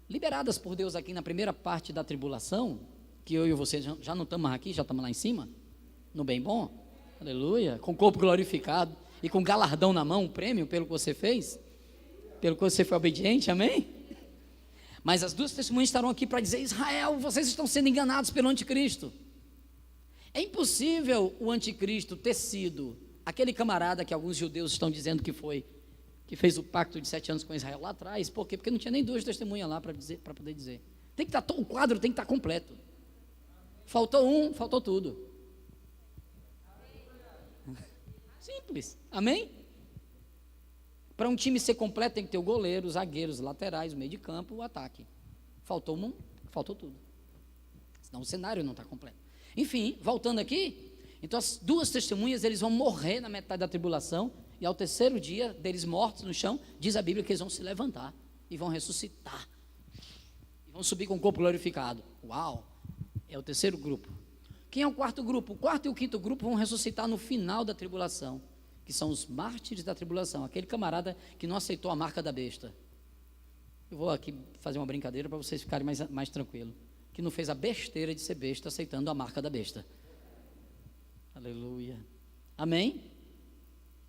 liberadas por Deus aqui na primeira parte da tribulação, que eu e você já não estamos aqui, já estamos lá em cima, no bem bom, aleluia, com o corpo glorificado e com galardão na mão, um prêmio pelo que você fez, pelo que você foi obediente, amém? Mas as duas testemunhas estarão aqui para dizer: Israel, vocês estão sendo enganados pelo anticristo. É impossível o anticristo ter sido aquele camarada que alguns judeus estão dizendo que foi, que fez o pacto de 7 anos com Israel lá atrás. Por quê? Porque não tinha nem duas testemunhas lá para poder dizer. Tem que estar, o quadro tem que estar completo. Faltou um, faltou tudo. Simples, amém? Para um time ser completo tem que ter o goleiro, os zagueiros, os laterais, o meio de campo, o ataque. Faltou um, faltou tudo. Senão o cenário não está completo. Enfim, voltando aqui, então as duas testemunhas, eles vão morrer na metade da tribulação, e ao terceiro dia deles mortos no chão, diz a Bíblia que eles vão se levantar e vão ressuscitar, e vão subir com o corpo glorificado. Uau, é o terceiro grupo. Quem é o quarto grupo? O quarto e o quinto grupo vão ressuscitar no final da tribulação, que são os mártires da tribulação, aquele camarada que não aceitou a marca da besta. Eu vou aqui fazer uma brincadeira para vocês ficarem mais tranquilos, que não fez a besteira de ser besta aceitando a marca da besta. Aleluia, amém?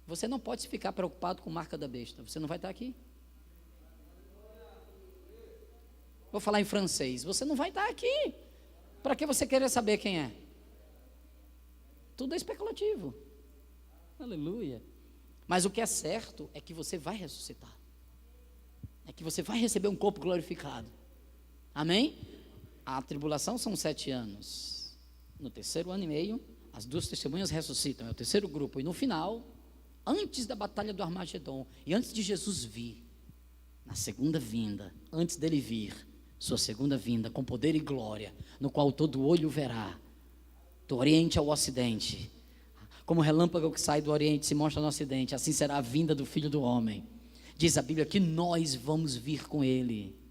Você não pode ficar preocupado com a marca da besta, você não vai estar aqui. Vou falar em francês, você não vai estar aqui. Para que você querer saber quem é? Tudo é especulativo. Aleluia. Mas o que é certo é que você vai ressuscitar, é que você vai receber um corpo glorificado, amém? A tribulação são 7 anos, no terceiro ano e meio, as duas testemunhas ressuscitam, é o terceiro grupo, e no final, antes da batalha do Armagedon, e antes de Jesus vir, na segunda vinda, antes dele vir, sua segunda vinda, com poder e glória, no qual todo olho verá, do oriente ao ocidente, como o relâmpago que sai do oriente se mostra no ocidente, assim será a vinda do Filho do Homem. Diz a Bíblia que nós vamos vir com ele,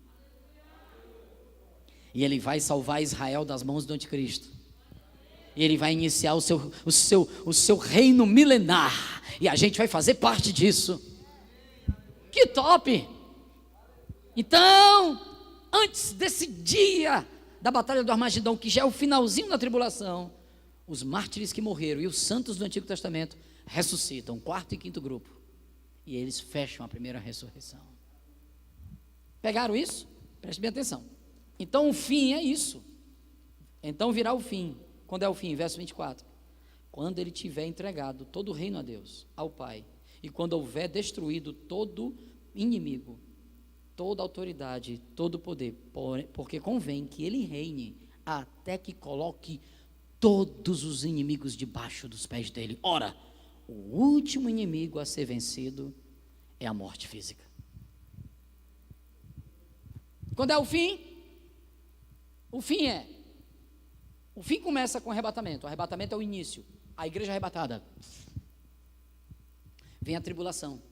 e ele vai salvar Israel das mãos do anticristo, e ele vai iniciar o seu reino milenar, e a gente vai fazer parte disso. Que top! Então, antes desse dia da batalha do Armagedon, que já é o finalzinho da tribulação, os mártires que morreram e os santos do Antigo Testamento ressuscitam, quarto e quinto grupo, e eles fecham a primeira ressurreição. Pegaram isso? Preste bem atenção. Então o fim é isso. Então virá o fim. Quando é o fim? Verso 24. Quando ele tiver entregado todo o reino a Deus, ao Pai, e quando houver destruído todo inimigo, toda autoridade, todo poder, porque convém que ele reine até que coloque todos os inimigos debaixo dos pés dele. Ora, o último inimigo a ser vencido é a morte física. Quando é o fim? O fim começa com o arrebatamento. O arrebatamento é o início. A igreja arrebatada. Vem a tribulação,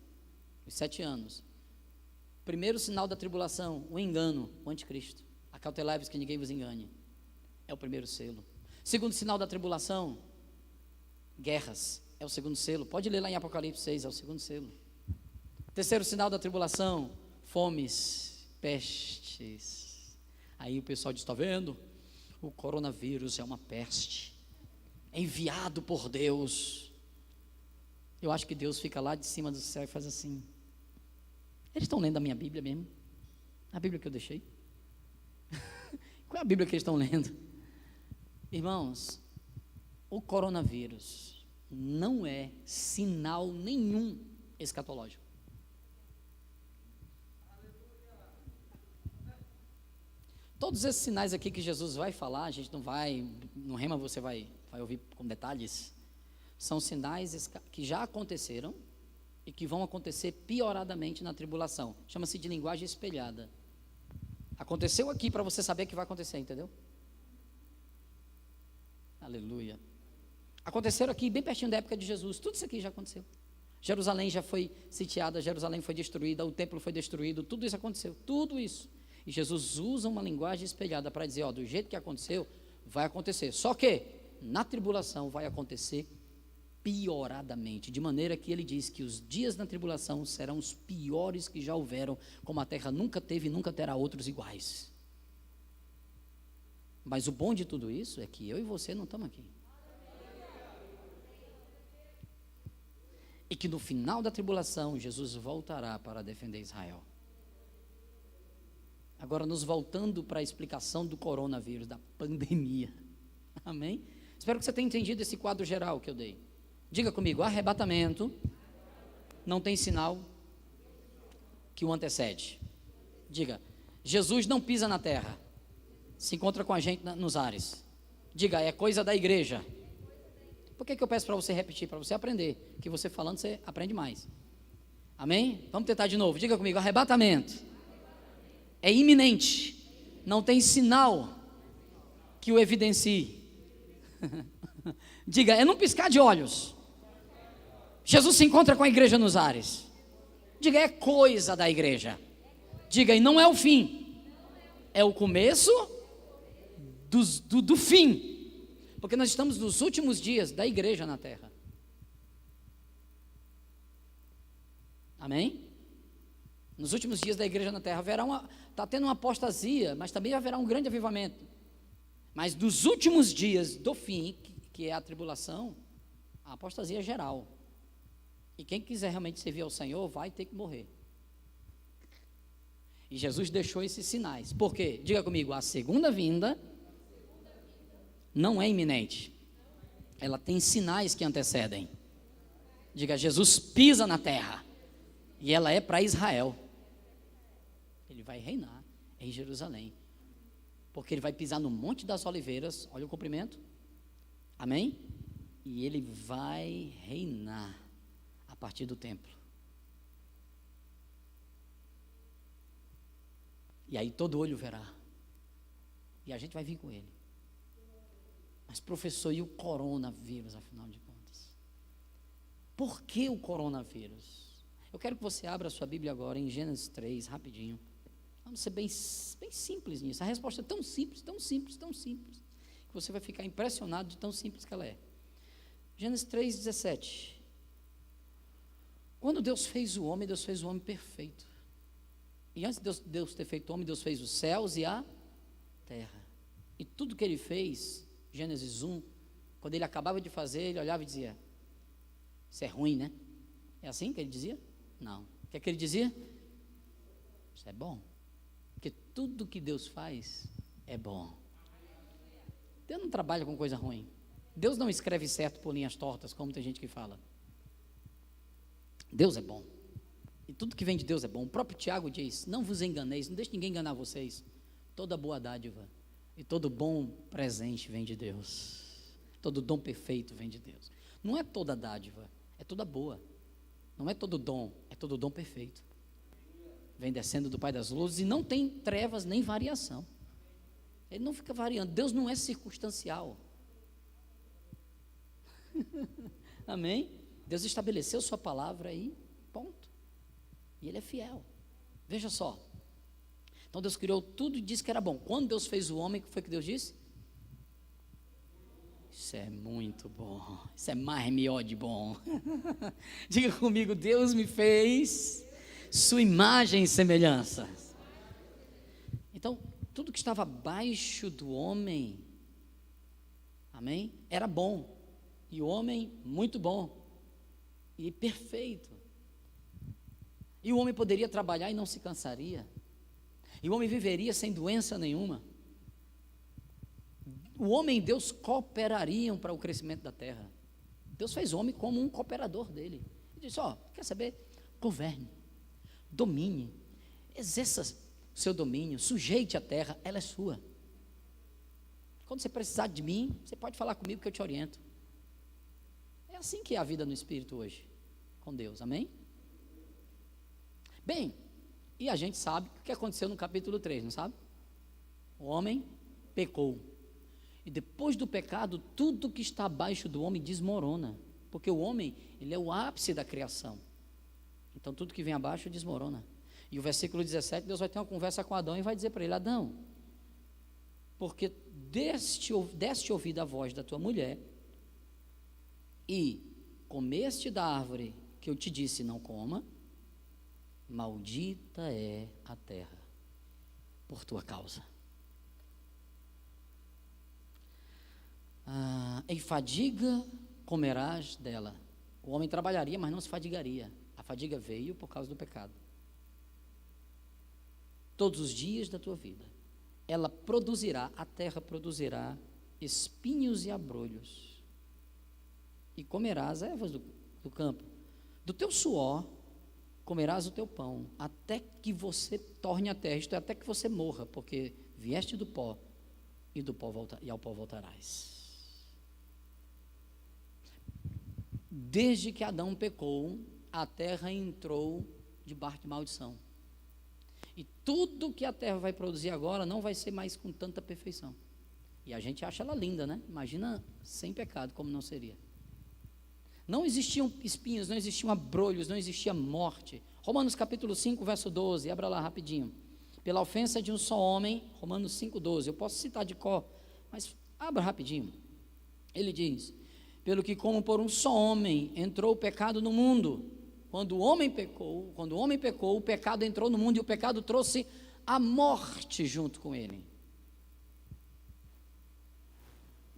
os 7 anos. Primeiro sinal da tribulação, o engano, o anticristo. Acautelai-vos que ninguém vos engane. É o primeiro selo. Segundo sinal da tribulação, guerras, é o segundo selo. Pode ler lá em Apocalipse 6, é o segundo selo. Terceiro sinal da tribulação, fomes, pestes. Aí o pessoal diz: está vendo? O coronavírus é uma peste, é enviado por Deus. Eu acho que Deus fica lá de cima do céu e faz assim. Eles estão lendo a minha Bíblia mesmo? A Bíblia que eu deixei? Qual é a Bíblia que eles estão lendo? Irmãos, o coronavírus não é sinal nenhum escatológico. Todos esses sinais aqui que Jesus vai falar, a gente não vai, no rema você vai ouvir com detalhes. são sinais que já aconteceram e que vão acontecer pioradamente na tribulação. Chama-se de linguagem espelhada. Aconteceu aqui para você saber que vai acontecer, entendeu? Aleluia. Aconteceram aqui bem pertinho da época de Jesus. Tudo isso aqui já aconteceu. Jerusalém já foi sitiada, Jerusalém foi destruída, o templo foi destruído, tudo isso aconteceu, tudo isso. E Jesus usa uma linguagem espelhada para dizer, ó, do jeito que aconteceu, vai acontecer. Só que na tribulação vai acontecer pioradamente, de maneira que ele diz que os dias da tribulação serão os piores que já houveram, como a terra nunca teve e nunca terá outros iguais. Mas o bom de tudo isso é que eu e você não estamos aqui. E que no final da tribulação, Jesus voltará para defender Israel. Agora, nos voltando para a explicação do coronavírus, da pandemia. Amém? Espero que você tenha entendido esse quadro geral que eu dei. Diga comigo, arrebatamento não tem sinal que o antecede. Diga, Jesus não pisa na terra, se encontra com a gente nos ares. Diga, é coisa da igreja. Por que eu peço para você repetir? Para você aprender, que você falando você aprende mais. Amém? Vamos tentar de novo, diga comigo, arrebatamento é iminente, não tem sinal que o evidencie. Diga, é num piscar de olhos. Jesus se encontra com a igreja nos ares. Diga, é coisa da igreja. Diga, e não é o fim, é o começo do fim, porque nós estamos nos últimos dias da igreja na terra. Amém? Nos últimos dias da igreja na terra está tendo uma apostasia, mas também haverá um grande avivamento. Mas dos últimos dias do fim, que é a tribulação, a apostasia é geral. E quem quiser realmente servir ao Senhor vai ter que morrer. E Jesus deixou esses sinais. Por quê? Diga comigo, a segunda vinda não é iminente. Ela tem sinais que antecedem. Diga, Jesus pisa na terra. E ela é para Israel. Ele vai reinar em Jerusalém. Porque ele vai pisar no Monte das Oliveiras. Olha o cumprimento. Amém? E ele vai reinar a partir do templo. E aí todo olho verá. E a gente vai vir com ele. Mas professor, e o coronavírus, afinal de contas? Por que o coronavírus? Eu quero que você abra a sua Bíblia agora em Gênesis 3, rapidinho. Vamos ser bem simples nisso. A resposta é tão simples, tão simples, tão simples, que você vai ficar impressionado de tão simples que ela é. Gênesis 3, 17. Quando Deus fez o homem perfeito. E antes de Deus ter feito o homem, Deus fez os céus e a terra. E tudo que ele fez, Gênesis 1, quando ele acabava de fazer, ele olhava e dizia, isso é ruim, né? É assim que ele dizia? Não. O que é que ele dizia? Isso é bom. Porque tudo que Deus faz é bom. Deus não trabalha com coisa ruim. Deus não escreve certo por linhas tortas, como tem gente que fala. Deus é bom. E tudo que vem de Deus é bom. O próprio Tiago diz, não vos enganeis, não deixe ninguém enganar vocês. Toda boa dádiva e todo bom presente vem de Deus. Todo dom perfeito vem de Deus. Não é toda dádiva, é toda boa. Não é todo dom, é todo dom perfeito. Vem descendo do Pai das luzes e não tem trevas nem variação. Ele não fica variando. Deus não é circunstancial. Amém? Deus estabeleceu sua palavra aí, ponto. E ele é fiel. Veja só. Então Deus criou tudo e disse que era bom. Quando Deus fez o homem, o que foi que Deus disse? Isso é muito bom. Isso é mais melhor de bom. Diga comigo, Deus me fez sua imagem e semelhança. Então, tudo que estava abaixo do homem, amém? Era bom. E o homem, muito bom. E perfeito. E o homem poderia trabalhar e não se cansaria. E o homem viveria sem doença nenhuma. O homem e Deus cooperariam para o crescimento da terra. Deus fez o homem como um cooperador dele. Ele disse, quer saber? Governe, domine, exerça seu domínio, sujeite a terra, ela é sua. Quando você precisar de mim, você pode falar comigo que eu te oriento. É assim que é a vida no Espírito hoje, com Deus, amém? Bem, e a gente sabe o que aconteceu no capítulo 3, não sabe? O homem pecou. E depois do pecado, tudo que está abaixo do homem desmorona. Porque o homem, ele é o ápice da criação. Então tudo que vem abaixo desmorona. E o versículo 17, Deus vai ter uma conversa com Adão e vai dizer para ele: Adão, porque deste ouvido a voz da tua mulher e comeste da árvore que eu te disse não coma, maldita é a terra por tua causa. Em fadiga comerás dela. O homem trabalharia, mas não se fadigaria. A fadiga veio por causa do pecado. Todos os dias da tua vida, ela produzirá, a terra produzirá espinhos e abrolhos, e comerás ervas do campo. Do teu suor comerás o teu pão, até que você torne a terra, isto é, até que você morra, porque vieste do pó, e ao pó voltarás. Desde que Adão pecou, a terra entrou debaixo de maldição. E tudo que a terra vai produzir agora não vai ser mais com tanta perfeição. E a gente acha ela linda, né? Imagina sem pecado, como não seria. Não existiam espinhos, não existiam abrolhos, não existia morte. Romanos capítulo 5, verso 12, abra lá rapidinho. Pela ofensa de um só homem, Romanos 5, 12, eu posso citar de cor, mas abra rapidinho. Ele diz: pelo que como por um só homem entrou o pecado no mundo. Quando o homem pecou, o pecado entrou no mundo e o pecado trouxe a morte junto com ele.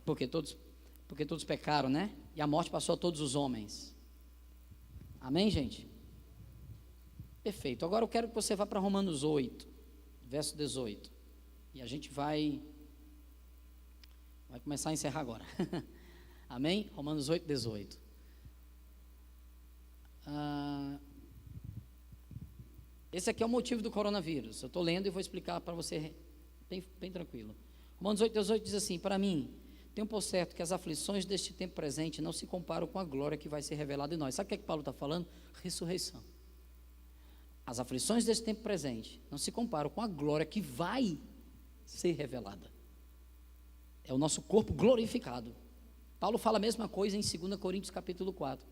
Porque todos pecaram, né? E a morte passou a todos os homens. Amém, gente? Perfeito. Agora eu quero que você vá para Romanos 8, verso 18. E a gente vai começar a encerrar agora. Amém? Romanos 8, 18. Esse aqui é o motivo do coronavírus. Eu estou lendo e vou explicar para você bem tranquilo. Romanos 8, 18 diz assim: para mim, tenho por certo que as aflições deste tempo presente não se comparam com a glória que vai ser revelada em nós. Sabe o que é que Paulo está falando? Ressurreição. As aflições deste tempo presente não se comparam com a glória que vai ser revelada. É o nosso corpo glorificado. Paulo fala a mesma coisa em 2 Coríntios capítulo 4.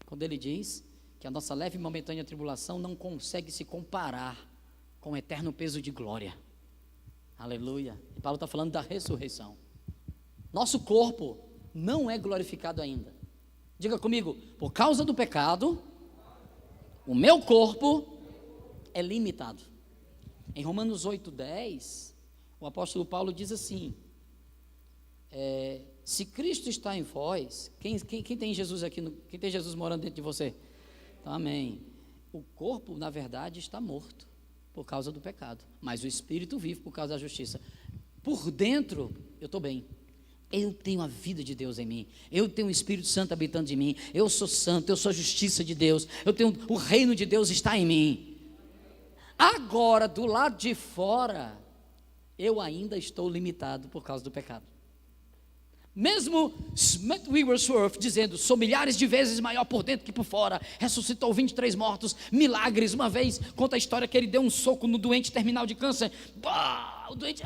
Quando ele diz que a nossa leve e momentânea tribulação não consegue se comparar com o eterno peso de glória. Aleluia. E Paulo está falando da ressurreição. Nosso corpo não é glorificado ainda. Diga comigo: por causa do pecado, o meu corpo é limitado. Em Romanos 8:10, o apóstolo Paulo diz assim: se Cristo está em vós, quem tem Jesus aqui, quem tem Jesus morando dentro de você? Então, amém. O corpo, na verdade, está morto por causa do pecado, mas o espírito vive por causa da justiça. Por dentro, eu estou bem. Eu tenho a vida de Deus em mim. Eu tenho o Espírito Santo habitando em mim. Eu sou santo, eu sou a justiça de Deus. O reino de Deus está em mim. Agora, do lado de fora, eu ainda estou limitado por causa do pecado. Mesmo Smith Wigglesworth dizendo: sou milhares de vezes maior por dentro que por fora, ressuscitou 23 mortos, milagres. Uma vez conta a história que ele deu um soco no doente terminal de câncer. O doente,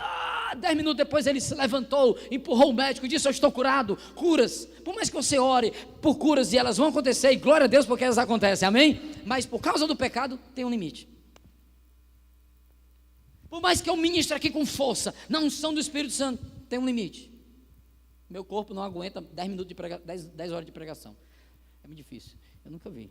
10 minutos depois ele se levantou, empurrou o médico e disse: eu estou curado. Curas, por mais que você ore por curas, e elas vão acontecer, e glória a Deus porque elas acontecem, amém? Mas por causa do pecado tem um limite. Por mais que eu ministre aqui com força na unção do Espírito Santo, tem um limite. Meu corpo não aguenta 10 minutos de 10 horas de pregação. É muito difícil. Eu nunca vi.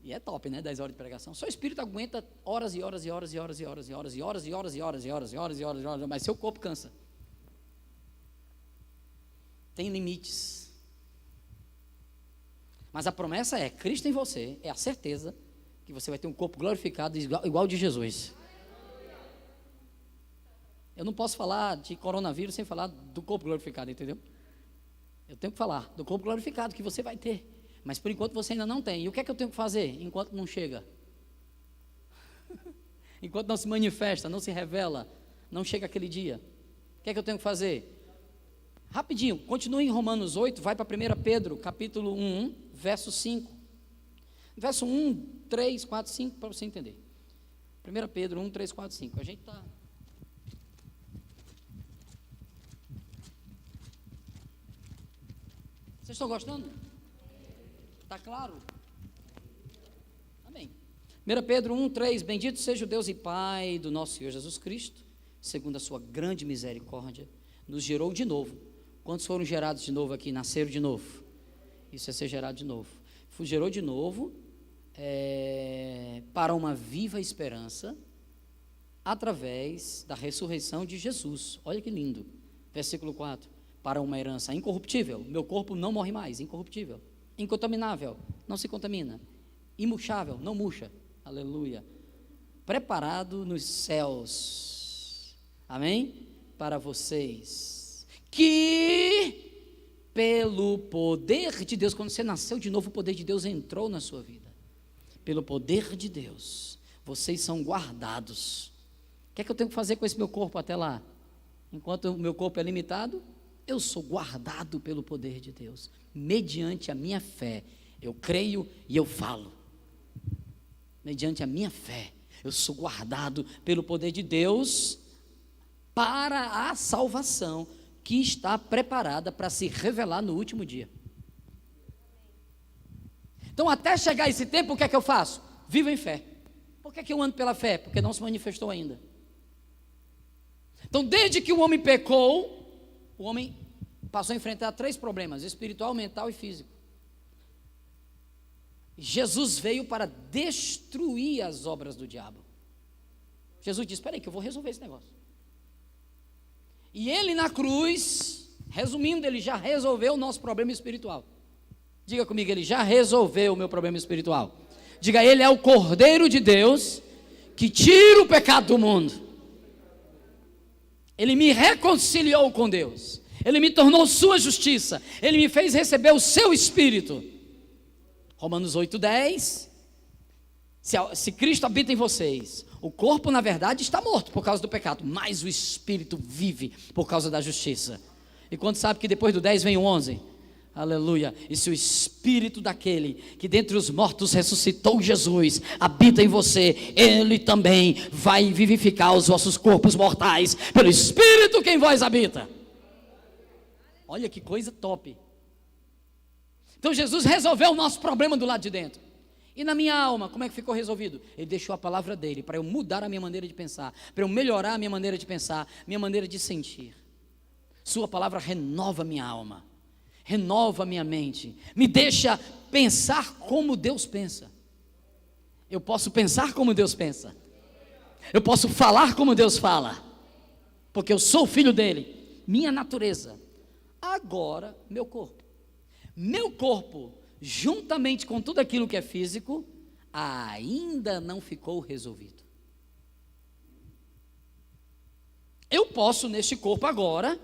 E é top, né? 10 horas de pregação. Só o espírito aguenta horas e horas e horas e horas e horas e horas e horas e horas e horas e horas e horas e horas e horas, mas seu corpo cansa. Tem limites. Mas a promessa é: Cristo em você, é a certeza que você vai ter um corpo glorificado igual ao de Jesus. Eu não posso falar de coronavírus sem falar do corpo glorificado, entendeu? Eu tenho que falar do corpo glorificado que você vai ter, mas por enquanto você ainda não tem. E o que é que eu tenho que fazer enquanto não chega? Enquanto não se manifesta, não se revela, não chega aquele dia. O que é que eu tenho que fazer? Rapidinho, continue em Romanos 8, vai para 1 Pedro, capítulo 1, verso 5. Verso 1, 3, 4, 5, para você entender. 1 Pedro 1, 3, 4, 5. A gente está... Vocês estão gostando? Está claro? Amém. 1 Pedro 1, 3. Bendito seja o Deus e Pai do nosso Senhor Jesus Cristo, segundo a sua grande misericórdia, nos gerou de novo. Quantos foram gerados de novo aqui? Nasceram de novo. Isso é ser gerado de novo. Gerou de novo para uma viva esperança através da ressurreição de Jesus. Olha que lindo. Versículo 4. Para uma herança incorruptível. Meu corpo não morre mais, incorruptível. Incontaminável, não se contamina. Imutável, não murcha. Aleluia. Preparado nos céus. Amém? Para vocês. Que pelo poder de Deus, quando você nasceu de novo, o poder de Deus entrou na sua vida. Pelo poder de Deus, vocês são guardados. O que é que eu tenho que fazer com esse meu corpo até lá? Enquanto o meu corpo é limitado, eu sou guardado pelo poder de Deus, mediante a minha fé. Eu creio e eu falo. Mediante a minha fé, eu sou guardado pelo poder de Deus para a salvação que está preparada para se revelar no último dia. Então, até chegar esse tempo, o que é que eu faço? Vivo em fé. Por que é que eu ando pela fé? Porque não se manifestou ainda. Então, desde que o homem pecou, o homem passou a enfrentar 3 problemas: espiritual, mental e físico. Jesus veio para destruir as obras do diabo. Jesus disse: espera aí que eu vou resolver esse negócio. E ele na cruz, resumindo, ele já resolveu o nosso problema espiritual. Diga comigo, ele já resolveu o meu problema espiritual. Diga, ele é o Cordeiro de Deus que tira o pecado do mundo. Ele me reconciliou com Deus. Ele me tornou sua justiça. Ele me fez receber o seu Espírito. Romanos 8:10. Se Cristo habita em vocês, o corpo na verdade está morto por causa do pecado, mas o Espírito vive por causa da justiça. E quando sabe que depois do 10 vem o 11? Aleluia. E se o Espírito daquele que dentre os mortos ressuscitou Jesus habita em você, ele também vai vivificar os vossos corpos mortais pelo Espírito que em vós habita. Olha que coisa top. Então Jesus resolveu o nosso problema do lado de dentro. E na minha alma, como é que ficou resolvido? Ele deixou a palavra dele para eu mudar a minha maneira de pensar, para eu melhorar a minha maneira de pensar, minha maneira de sentir. Sua palavra renova minha alma, renova minha mente, me deixa pensar como Deus pensa. Eu posso pensar como Deus pensa, eu posso falar como Deus fala, porque eu sou filho dele, minha natureza. Agora, meu corpo, juntamente com tudo aquilo que é físico, ainda não ficou resolvido. Eu posso neste corpo agora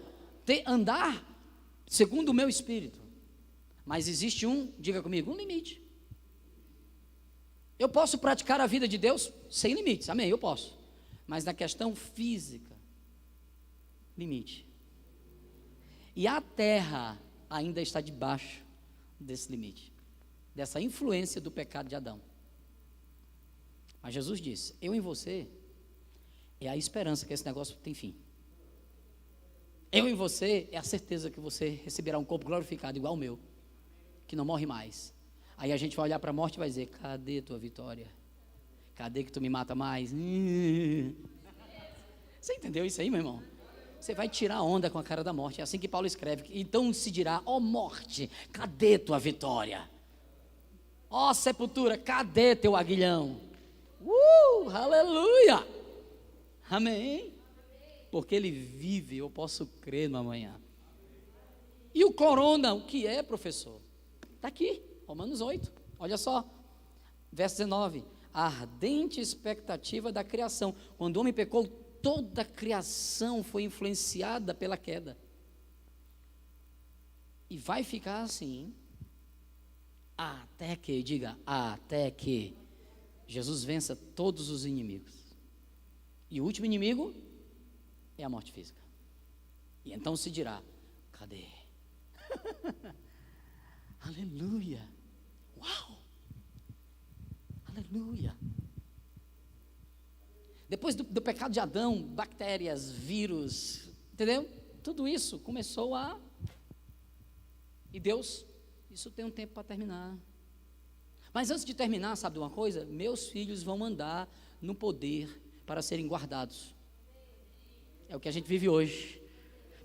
andar segundo o meu espírito, mas existe diga comigo, um limite. Eu posso praticar a vida de Deus sem limites, amém, eu posso, mas na questão física, limite. E a terra ainda está debaixo desse limite, dessa influência do pecado de Adão. Mas Jesus disse: eu em você é a esperança que esse negócio tem fim. Eu em você é a certeza que você receberá um corpo glorificado igual ao meu, que não morre mais. Aí a gente vai olhar para a morte e vai dizer: cadê tua vitória? Cadê que tu me mata mais? Você entendeu isso aí, meu irmão? Você vai tirar onda com a cara da morte. É assim que Paulo escreve. Então se dirá: ó morte, cadê tua vitória? Ó sepultura, cadê teu aguilhão? Aleluia! Amém? Porque ele vive, eu posso crer no amanhã. E o corona, o que é, professor? Está aqui, Romanos 8, olha só, verso 19. A ardente expectativa da criação. Quando o homem pecou, toda a criação foi influenciada pela queda. E vai ficar assim, até que Jesus vença todos os inimigos. E o último inimigo é a morte física. E então se dirá: Cadê? Aleluia. Uau. Aleluia. Depois do pecado de Adão, bactérias, vírus, entendeu? Tudo isso começou a... E Deus, isso tem um tempo para terminar. Mas antes de terminar, sabe de uma coisa? Meus filhos vão andar no poder para serem guardados. É o que a gente vive hoje.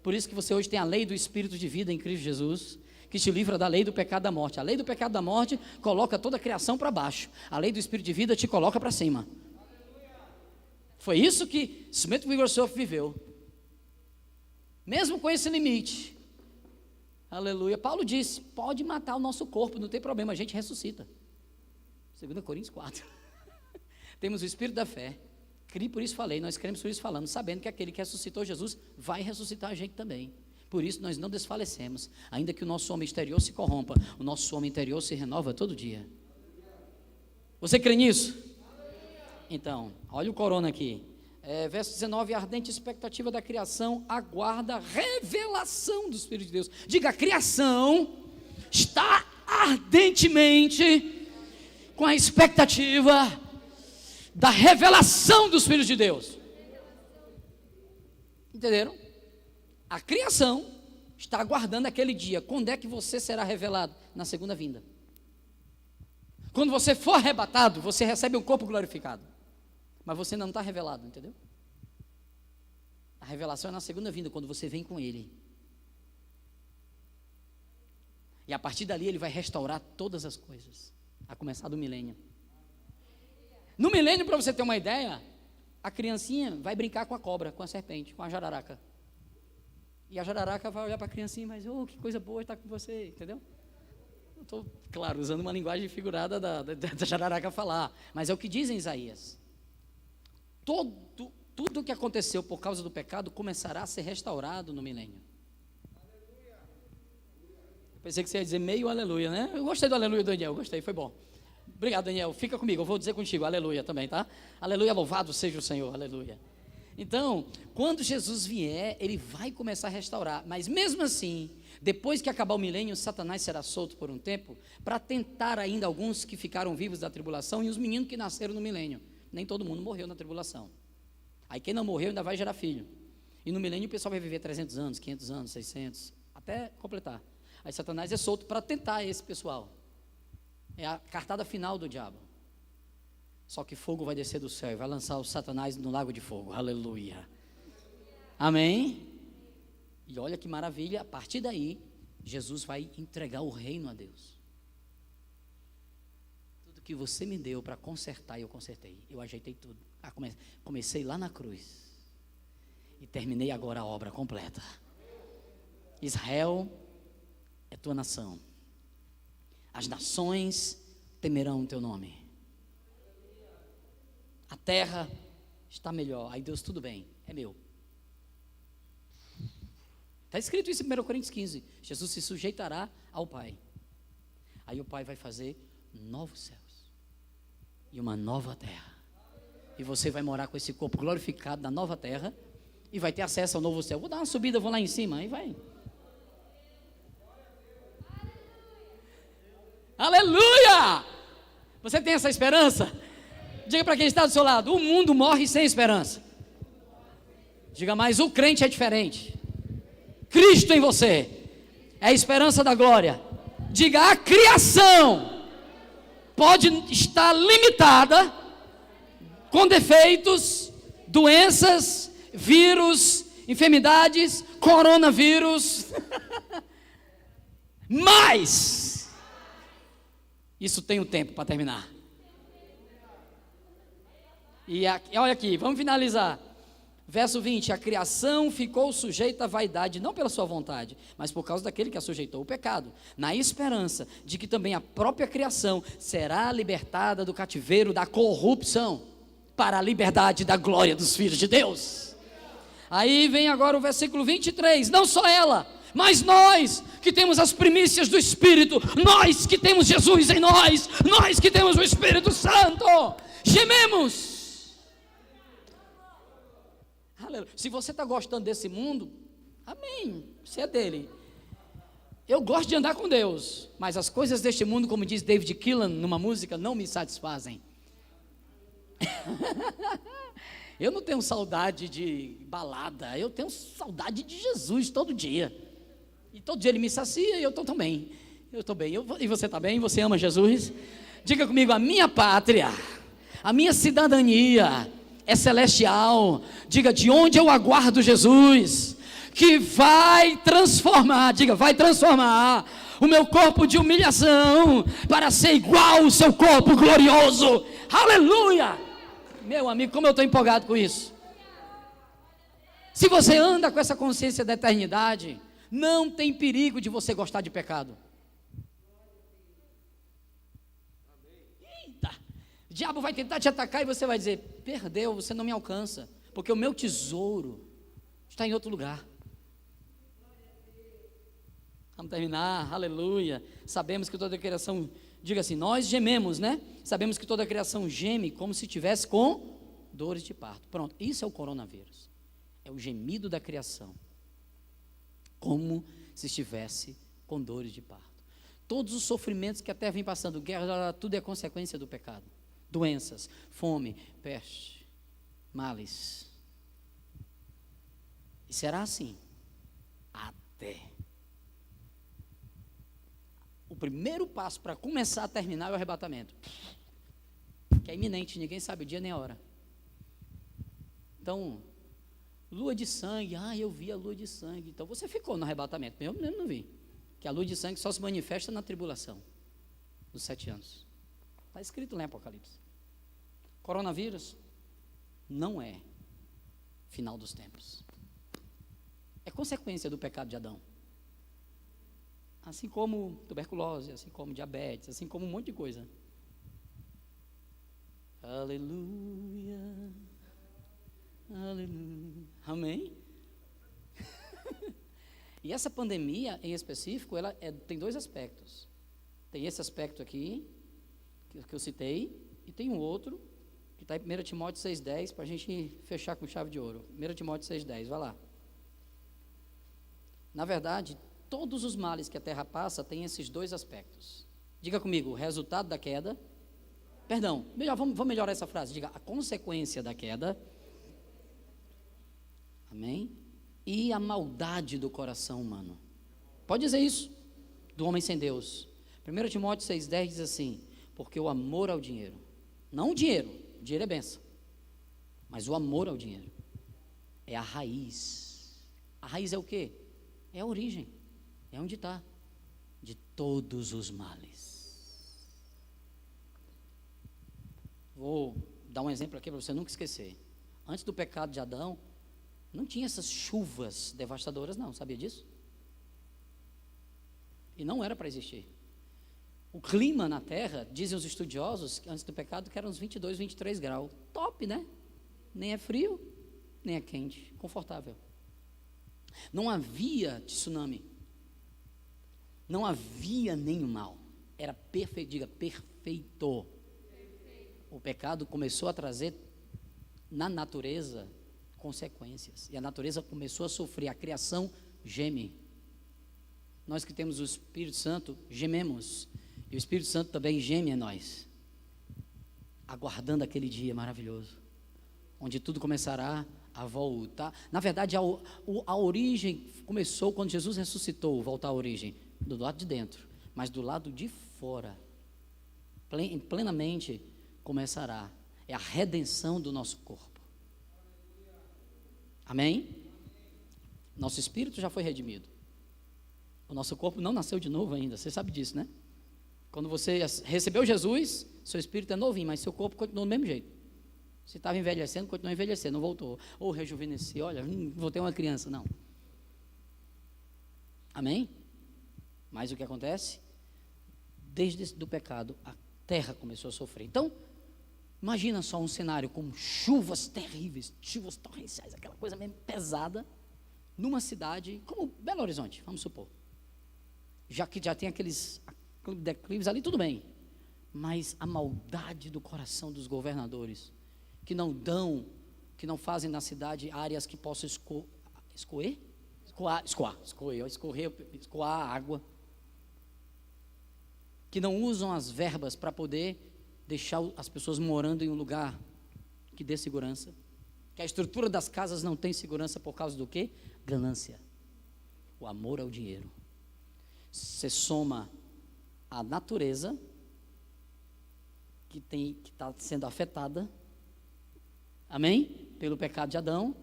Por isso que você hoje tem a lei do Espírito de vida em Cristo Jesus, que te livra da lei do pecado da morte. A lei do pecado da morte coloca toda a criação para baixo. A lei do Espírito de vida te coloca para cima. Foi isso que Smith Wigglesworth viveu. Mesmo com esse limite. Aleluia. Paulo disse, pode matar o nosso corpo, não tem problema, a gente ressuscita. 2 Coríntios 4. Temos o Espírito da fé. Criei, por isso falei, nós cremos por isso falamos, sabendo que aquele que ressuscitou Jesus vai ressuscitar a gente também. Por isso nós não desfalecemos, ainda que o nosso homem exterior se corrompa, o nosso homem interior se renova todo dia. Você crê nisso? Então, olha o corona aqui. Verso 19, a ardente expectativa da criação aguarda a revelação do Espírito de Deus. Diga, a criação está ardentemente com a expectativa da revelação dos filhos de Deus. Entenderam? A criação está aguardando aquele dia. Quando é que você será revelado? Na segunda vinda. Quando você for arrebatado, você recebe um corpo glorificado. Mas você ainda não está revelado, entendeu? A revelação é na segunda vinda, quando você vem com Ele. E a partir dali Ele vai restaurar todas as coisas. A começar do milênio. No milênio, para você ter uma ideia, a criancinha vai brincar com a cobra, com a serpente, com a jararaca. E a jararaca vai olhar para a criancinha e vai dizer, que coisa boa estar com você, entendeu? Eu estou, claro, usando uma linguagem figurada da jararaca falar, mas é o que diz em Isaías. Tudo que aconteceu por causa do pecado começará a ser restaurado no milênio. Pensei que você ia dizer meio aleluia, né? Eu gostei do aleluia, Daniel, gostei, foi bom. Obrigado, Daniel, fica comigo, eu vou dizer contigo, aleluia também, tá? Aleluia, louvado seja o Senhor, aleluia. Então, quando Jesus vier, Ele vai começar a restaurar, mas mesmo assim, depois que acabar o milênio, Satanás será solto por um tempo, para tentar ainda alguns que ficaram vivos da tribulação e os meninos que nasceram no milênio. Nem todo mundo morreu na tribulação. Aí quem não morreu ainda vai gerar filho. E no milênio o pessoal vai viver 300 anos, 500 anos, 600, até completar. Aí Satanás é solto para tentar esse pessoal. É a cartada final do diabo. Só que fogo vai descer do céu e vai lançar o Satanás no lago de fogo. Aleluia. Amém? E olha que maravilha, a partir daí, Jesus vai entregar o reino a Deus. Tudo que você me deu para consertar, eu consertei. Eu ajeitei tudo. Comecei lá na cruz. E terminei agora a obra completa. Israel é tua nação. As nações temerão o teu nome. A terra está melhor. Aí Deus, tudo bem, é meu. Está escrito isso em 1 Coríntios 15. Jesus se sujeitará ao Pai. Aí o Pai vai fazer novos céus e uma nova terra. E você vai morar com esse corpo glorificado na nova terra e vai ter acesso ao novo céu. Vou dar uma subida, vou lá em cima, aí vai. Aleluia! Você tem essa esperança? Diga para quem está do seu lado, o mundo morre sem esperança. Diga mais, o crente é diferente. Cristo em você é a esperança da glória. Diga, a criação pode estar limitada com defeitos, doenças, vírus, enfermidades, coronavírus, mas isso tem um tempo para terminar. E olha aqui, vamos finalizar. Verso 20, a criação ficou sujeita à vaidade, não pela sua vontade, mas por causa daquele que a sujeitou ao pecado, na esperança de que também a própria criação será libertada do cativeiro da corrupção, para a liberdade da glória dos filhos de Deus. Aí vem agora o versículo 23, não só ela, mas nós que temos as primícias do Espírito, nós que temos Jesus em nós, nós que temos o Espírito Santo, gememos. Se você está gostando desse mundo, amém, você é dele. Eu gosto de andar com Deus, mas as coisas deste mundo, como diz David Keelan numa música, não me satisfazem. Eu não tenho saudade de balada, eu tenho saudade de Jesus todo dia. E todo dia Ele me sacia e eu estou também. Eu estou bem. E você está bem? Você ama Jesus? Diga comigo, a minha pátria, a minha cidadania é celestial. Diga, de onde eu aguardo Jesus, que vai transformar, diga, vai transformar o meu corpo de humilhação para ser igual ao seu corpo glorioso. Aleluia! Meu amigo, como eu estou empolgado com isso. Se você anda com essa consciência da eternidade, não tem perigo de você gostar de pecado. Eita! O diabo vai tentar te atacar e você vai dizer, perdeu, você não me alcança, porque o meu tesouro está em outro lugar. Vamos terminar, aleluia. Sabemos que toda a criação, diga assim, nós gememos, né? Sabemos que toda a criação geme como se tivesse com dores de parto. Pronto, isso é o coronavírus. É o gemido da criação. Como se estivesse com dores de parto. Todos os sofrimentos que a terra vem passando, guerra, tudo é consequência do pecado. Doenças, fome, peste, males. E será assim até. O primeiro passo para começar a terminar é o arrebatamento, que é iminente, ninguém sabe o dia nem a hora. Então, lua de sangue, eu vi a lua de sangue. Então você ficou no arrebatamento, eu mesmo não vi. Que a lua de sangue só se manifesta na tribulação, dos 7 anos. Está escrito lá em Apocalipse. Coronavírus não é final dos tempos. É consequência do pecado de Adão. Assim como tuberculose, assim como diabetes, assim como um monte de coisa. Aleluia, aleluia, amém? E essa pandemia, em específico, ela tem 2 aspectos. Tem esse aspecto aqui, que eu citei, e tem um outro, que está em 1 Timóteo 6,10, para a gente fechar com chave de ouro. 1 Timóteo 6,10, vai lá. Na verdade, todos os males que a terra passa têm esses 2 aspectos. Diga comigo, o resultado da queda. Perdão, vamos melhorar essa frase. Diga, a consequência da queda. Amém? E a maldade do coração humano. Pode dizer isso, do homem sem Deus. 1 Timóteo 6,10 diz assim, porque o amor ao dinheiro, não o dinheiro é bênção, mas o amor ao dinheiro é a raiz. A raiz é o quê? É a origem. É onde está, de todos os males. Vou dar um exemplo aqui para você nunca esquecer. Antes do pecado de Adão, não tinha essas chuvas devastadoras não, sabia disso? E não era para existir. O clima na terra, dizem os estudiosos, antes do pecado, que eram uns 22, 23 graus. Top, né? Nem é frio, nem é quente, confortável. Não havia tsunami. Não havia nenhum mal, era perfeito, diga perfeito. O pecado começou a trazer na natureza consequências, e a natureza começou a sofrer, a criação geme. Nós que temos o Espírito Santo, gememos, e o Espírito Santo também geme em nós, aguardando aquele dia maravilhoso, onde tudo começará a voltar. Na verdade, a origem começou quando Jesus ressuscitou, voltar à origem, do lado de dentro, mas do lado de fora, plenamente começará, é a redenção do nosso corpo. Amém? Nosso espírito já foi redimido, o nosso corpo não nasceu de novo ainda, você sabe disso, né? Quando você recebeu Jesus, seu espírito é novinho, mas seu corpo continua do mesmo jeito. Se estava envelhecendo, continua envelhecendo, não voltou, ou rejuvenescer, olha, voltei uma criança, não. Amém? Mas o que acontece? Desde o pecado, a terra começou a sofrer. Então, imagina só um cenário com chuvas terríveis, chuvas torrenciais, aquela coisa mesmo pesada, numa cidade como Belo Horizonte, vamos supor. Já que já tem aqueles declives ali, tudo bem. Mas a maldade do coração dos governadores, que não fazem na cidade áreas que possam escoar água. que não usam as verbas para poder deixar as pessoas morando em um lugar que dê segurança, que a estrutura das casas não tem segurança por causa do quê? Ganância, o amor ao dinheiro. Você soma a natureza que está sendo afetada, amém? Pelo pecado de Adão,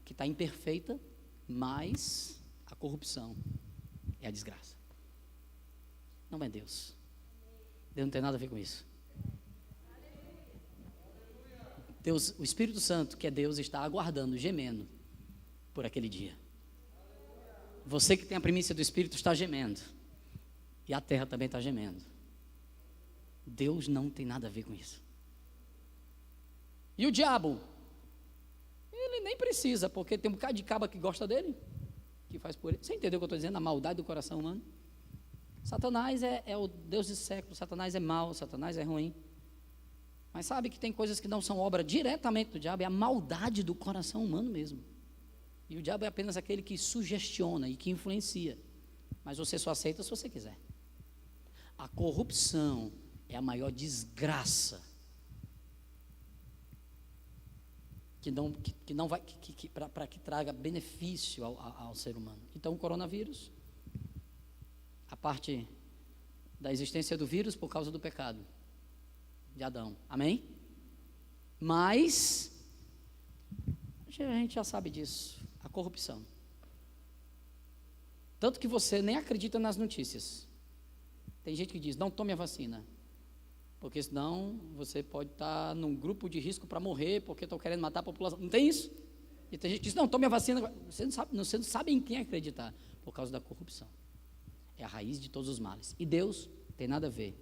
que está imperfeita, mais a corrupção é a desgraça. Não é Deus. Deus não tem nada a ver com isso. Deus, o Espírito Santo, que é Deus, está aguardando, gemendo por aquele dia. Você que tem a primícia do Espírito está gemendo. E a terra também está gemendo. Deus não tem nada a ver com isso. E o diabo? Ele nem precisa, porque tem um bocado de cabra que gosta dele, que faz por ele. Você entendeu o que eu estou dizendo? A maldade do coração humano. Satanás é o Deus de século. Satanás é mau, Satanás é ruim. Mas sabe que tem coisas que não são obra diretamente do diabo, é a maldade do coração humano mesmo. E o diabo é apenas aquele que sugestiona e que influencia. Mas você só aceita se você quiser. A corrupção é a maior desgraça para que traga benefício ao ser humano. Então o coronavírus, a parte da existência do vírus por causa do pecado de Adão, amém? Mas a gente já sabe disso, a corrupção. Tanto que você nem acredita nas notícias. Tem gente que diz, não tome a vacina, porque senão você pode estar num grupo de risco para morrer, porque estão querendo matar a população. Não tem isso? E tem gente que diz, não, tome a vacina. Você não sabe em quem acreditar, por causa da corrupção. É a raiz de todos os males. E Deus tem nada a ver.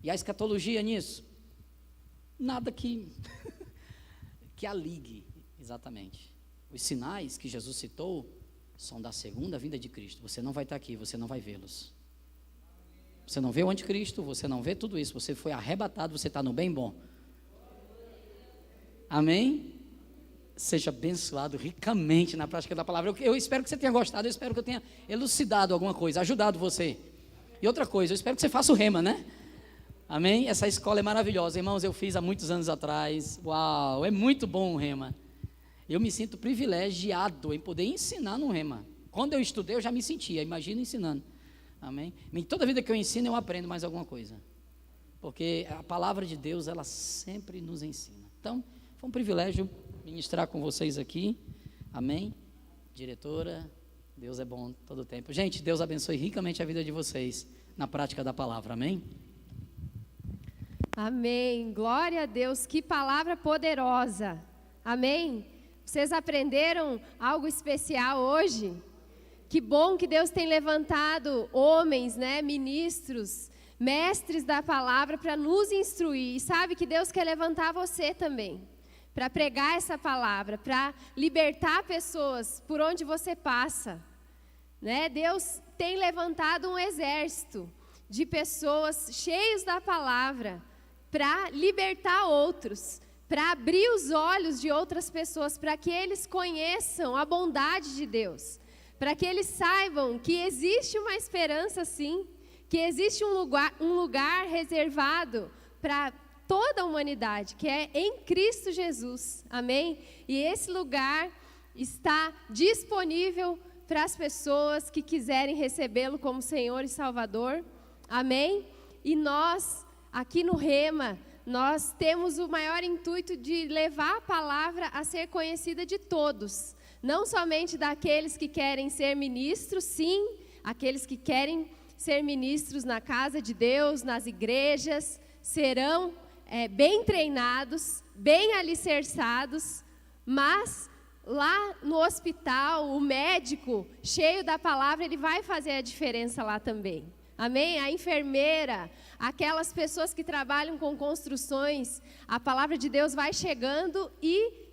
E a escatologia nisso? Nada que a ligue, exatamente. Os sinais que Jesus citou são da segunda vinda de Cristo. Você não vai estar aqui, você não vai vê-los. Você não vê o anticristo, você não vê tudo isso. Você foi arrebatado, você está no bem bom. Amém? Seja abençoado ricamente na prática da palavra. Eu espero que você tenha gostado, eu espero que eu tenha elucidado alguma coisa, ajudado você. E outra coisa, eu espero que você faça o rema, né? Amém? Essa escola é maravilhosa, irmãos, eu fiz há muitos anos atrás. Uau, é muito bom o rema. Eu me sinto privilegiado em poder ensinar no rema. Quando eu estudei, eu já me sentia, imagina ensinando. Amém? E toda vida que eu ensino, eu aprendo mais alguma coisa. Porque a palavra de Deus, ela sempre nos ensina. Então, foi um privilégio ministrar com vocês aqui. Amém? Diretora, Deus é bom todo o tempo. Gente, Deus abençoe ricamente a vida de vocês na prática da palavra. Amém? Amém. Glória a Deus. Que palavra poderosa. Amém? Vocês aprenderam algo especial hoje? Que bom que Deus tem levantado homens, né, ministros, mestres da palavra para nos instruir. E sabe que Deus quer levantar você também, para pregar essa palavra, para libertar pessoas por onde você passa. Né? Deus tem levantado um exército de pessoas cheios da palavra para libertar outros, para abrir os olhos de outras pessoas, para que eles conheçam a bondade de Deus. Para que eles saibam que existe uma esperança sim, que existe um lugar reservado para toda a humanidade, que é em Cristo Jesus, amém? E esse lugar está disponível para as pessoas que quiserem recebê-lo como Senhor e Salvador, amém? E nós, aqui no Rema, nós temos o maior intuito de levar a palavra a ser conhecida de todos, não somente daqueles que querem ser ministros, sim, aqueles que querem ser ministros na casa de Deus, nas igrejas, serão bem treinados, bem alicerçados, mas lá no hospital, o médico, cheio da palavra, ele vai fazer a diferença lá também. Amém? A enfermeira, aquelas pessoas que trabalham com construções, a palavra de Deus vai chegando e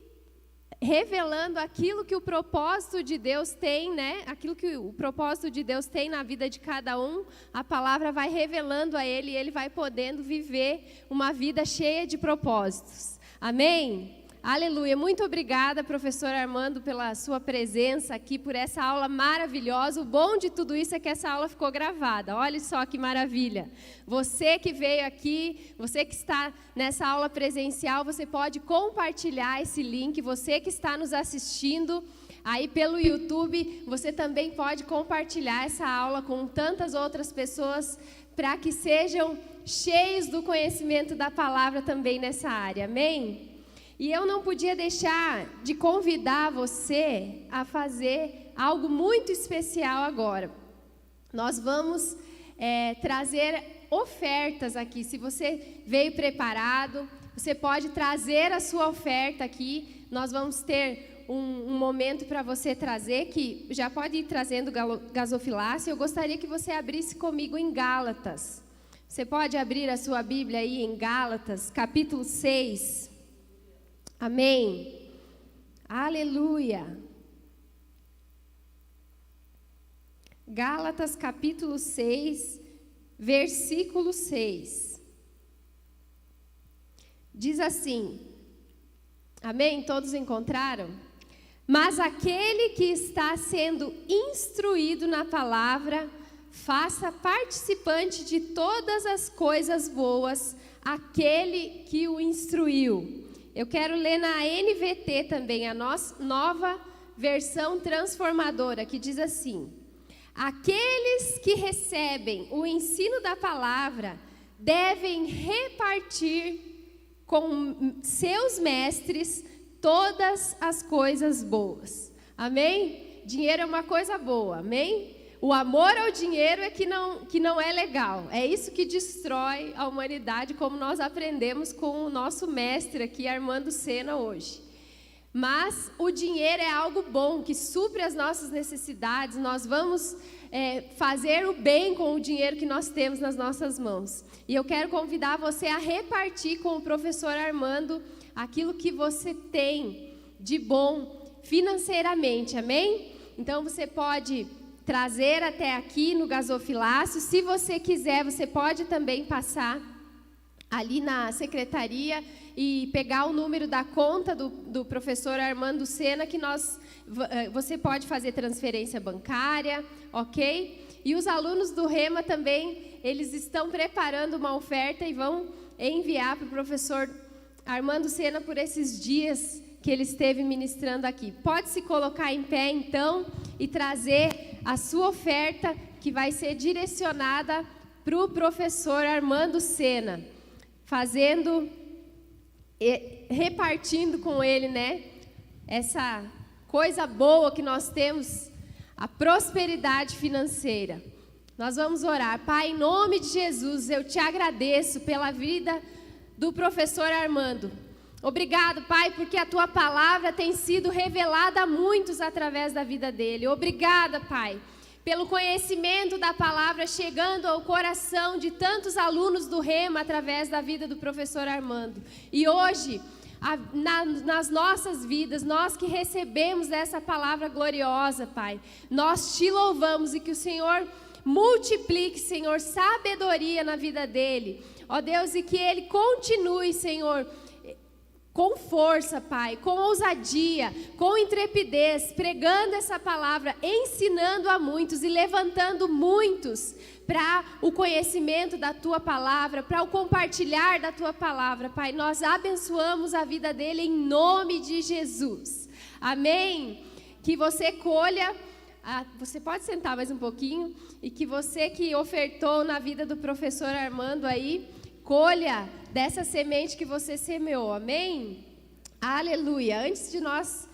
revelando aquilo que o propósito de Deus tem, né? Aquilo que o propósito de Deus tem na vida de cada um, a palavra vai revelando a ele e ele vai podendo viver uma vida cheia de propósitos. Amém? Aleluia. Muito obrigada, professor Armando, pela sua presença aqui, por essa aula maravilhosa. O bom de tudo isso é que essa aula ficou gravada. Olha só que maravilha. Você que veio aqui, você que está nessa aula presencial, você pode compartilhar esse link. Você que está nos assistindo aí pelo YouTube, você também pode compartilhar essa aula com tantas outras pessoas para que sejam cheios do conhecimento da palavra também nessa área. Amém? E eu não podia deixar de convidar você a fazer algo muito especial agora. Nós vamos trazer ofertas aqui. Se você veio preparado, você pode trazer a sua oferta aqui. Nós vamos ter um momento para você trazer, que já pode ir trazendo gasofilácio. Eu gostaria que você abrisse comigo em Gálatas. Você pode abrir a sua Bíblia aí em Gálatas, capítulo 6. Amém. Aleluia. Gálatas capítulo 6, versículo 6. Diz assim. Amém? Todos encontraram? Mas aquele que está sendo instruído na palavra, faça participante de todas as coisas boas aquele que o instruiu. Eu quero ler na NVT também, a nossa nova versão transformadora, que diz assim: aqueles que recebem o ensino da palavra devem repartir com seus mestres todas as coisas boas. Amém? Dinheiro é uma coisa boa, amém? O amor ao dinheiro é que não é legal. É isso que destrói a humanidade, como nós aprendemos com o nosso mestre aqui, Armando Sena, hoje. Mas o dinheiro é algo bom, que supre as nossas necessidades. Nós vamos fazer o bem com o dinheiro que nós temos nas nossas mãos. E eu quero convidar você a repartir com o professor Armando aquilo que você tem de bom financeiramente, amém? Então você pode trazer até aqui no gasofilácio. Se você quiser, você pode também passar ali na secretaria e pegar o número da conta do professor Armando Sena, que você pode fazer transferência bancária, ok? E os alunos do Rema também, eles estão preparando uma oferta e vão enviar para o professor Armando Sena por esses dias que ele esteve ministrando aqui. Pode se colocar em pé, então, e trazer a sua oferta, que vai ser direcionada para o professor Armando Sena, repartindo com ele, né, essa coisa boa que nós temos, a prosperidade financeira. Nós vamos orar. Pai, em nome de Jesus, eu te agradeço pela vida do professor Armando. Obrigado, Pai, porque a Tua palavra tem sido revelada a muitos através da vida dele. Obrigada, Pai, pelo conhecimento da palavra chegando ao coração de tantos alunos do Rema através da vida do professor Armando. E hoje, nas nossas vidas, nós que recebemos essa palavra gloriosa, Pai, nós Te louvamos e que o Senhor multiplique, Senhor, sabedoria na vida dele. Ó Deus, e que ele continue, Senhor, com força, Pai, com ousadia, com intrepidez, pregando essa palavra, ensinando a muitos e levantando muitos para o conhecimento da Tua palavra, para o compartilhar da Tua palavra, Pai. Nós abençoamos a vida dele em nome de Jesus. Amém? Que você colha, você pode sentar mais um pouquinho, e que você que ofertou na vida do professor Armando aí, colha dessa semente que você semeou, amém? Aleluia! Antes de nós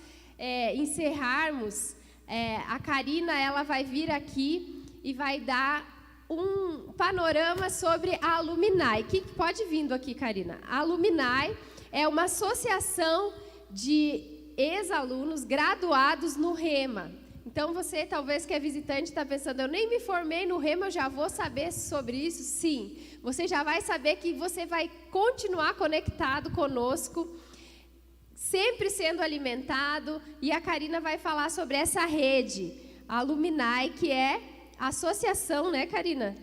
encerrarmos, a Karina, ela vai vir aqui e vai dar um panorama sobre a Aluminai. Pode vindo aqui, Karina. A Aluminai é uma associação de ex-alunos graduados no Rema. Então, você, talvez que é visitante, está pensando, eu nem me formei no Rema, eu já vou saber sobre isso? Sim, você já vai saber que você vai continuar conectado conosco, sempre sendo alimentado, e a Karina vai falar sobre essa rede, a Aluminai, que é a associação, né, Karina?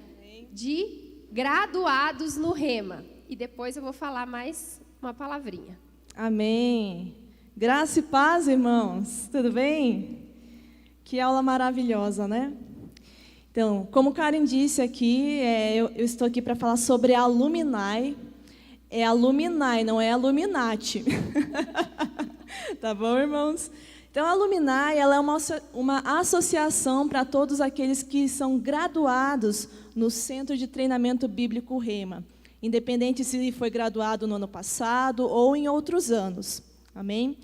De graduados no Rema. E depois eu vou falar mais uma palavrinha. Amém. Graça e paz, irmãos. Tudo bem? Que aula maravilhosa, né? Então, como Karen disse aqui, eu estou aqui para falar sobre a Alumni. É Alumni, não é Illuminati. Tá bom, irmãos? Então, a Alumni, ela é uma associação para todos aqueles que são graduados no Centro de Treinamento Bíblico Rema, independente se foi graduado no ano passado ou em outros anos. Amém?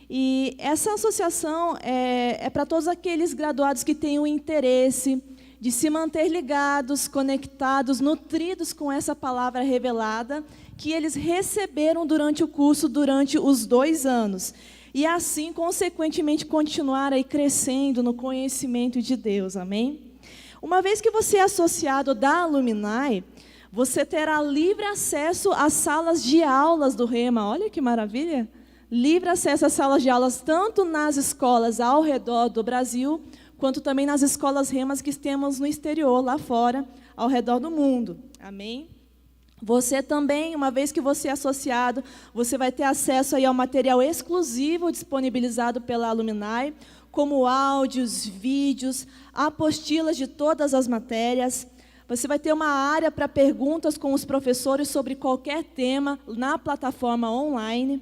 E essa associação é para todos aqueles graduados que têm o interesse de se manter ligados, conectados, nutridos com essa palavra revelada que eles receberam durante o curso, durante os 2 anos. E assim, consequentemente, continuar aí crescendo no conhecimento de Deus. Amém? Uma vez que você é associado da Alumni, você terá livre acesso às salas de aulas do Rema. Olha que maravilha! Livre acesso às salas de aulas, tanto nas escolas ao redor do Brasil, quanto também nas escolas Remas que temos no exterior, lá fora, ao redor do mundo. Amém? Você também, uma vez que você é associado, você vai ter acesso aí ao material exclusivo disponibilizado pela Alumni, como áudios, vídeos, apostilas de todas as matérias. Você vai ter uma área para perguntas com os professores sobre qualquer tema na plataforma online.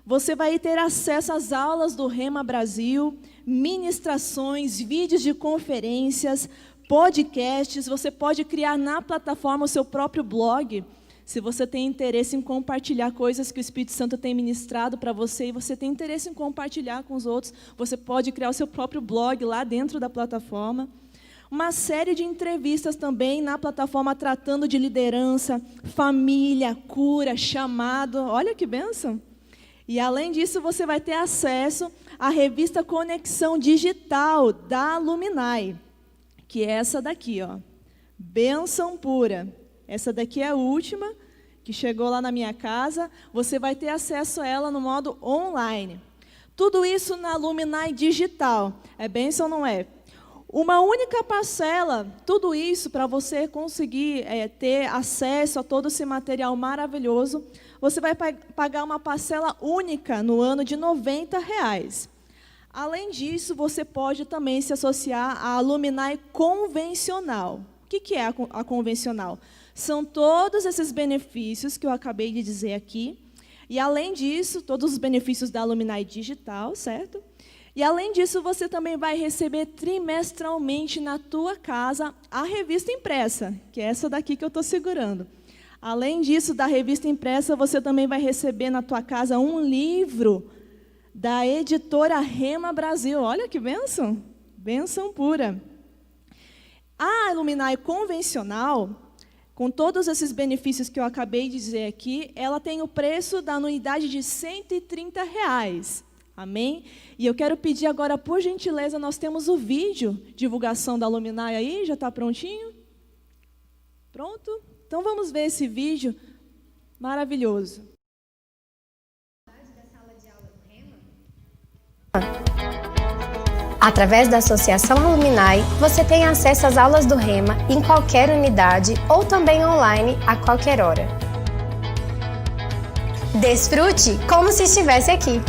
Você vai ter acesso às aulas do Rema Brasil, ministrações, vídeos de conferências, podcasts. Você pode criar na plataforma o seu próprio blog, se você tem interesse em compartilhar coisas que o Espírito Santo tem ministrado para você e você tem interesse em compartilhar com os outros, você pode criar o seu próprio blog lá dentro da plataforma. Uma série de entrevistas também na plataforma tratando de liderança, família, cura, chamado. Olha que bênção! E, além disso, você vai ter acesso à revista Conexão Digital da Alumni, que é essa daqui, ó, Bênção Pura. Essa daqui é a última, que chegou lá na minha casa. Você vai ter acesso a ela no modo online. Tudo isso na Alumni Digital. É bênção, não é? Uma única parcela, tudo isso para você conseguir ter acesso a todo esse material maravilhoso, você vai pagar uma parcela única no ano de R$ 90. Além disso, você pode também se associar à Alumni Convencional. O que é a convencional? São todos esses benefícios que eu acabei de dizer aqui. E, além disso, todos os benefícios da Alumni Digital, certo? E, além disso, você também vai receber trimestralmente na tua casa a revista impressa, que é essa daqui que eu estou segurando. Além disso, da revista impressa, você também vai receber na tua casa um livro da editora Rema Brasil. Olha que bênção! Bênção pura. A Alumni Convencional, com todos esses benefícios que eu acabei de dizer aqui, ela tem o preço da anuidade de R$ 130. Amém? E eu quero pedir agora, por gentileza, nós temos o vídeo, divulgação da Alumni aí, já está prontinho? Pronto? Então vamos ver esse vídeo maravilhoso. Através da Associação Alumni, você tem acesso às aulas do Rema em qualquer unidade ou também online a qualquer hora. Desfrute como se estivesse aqui.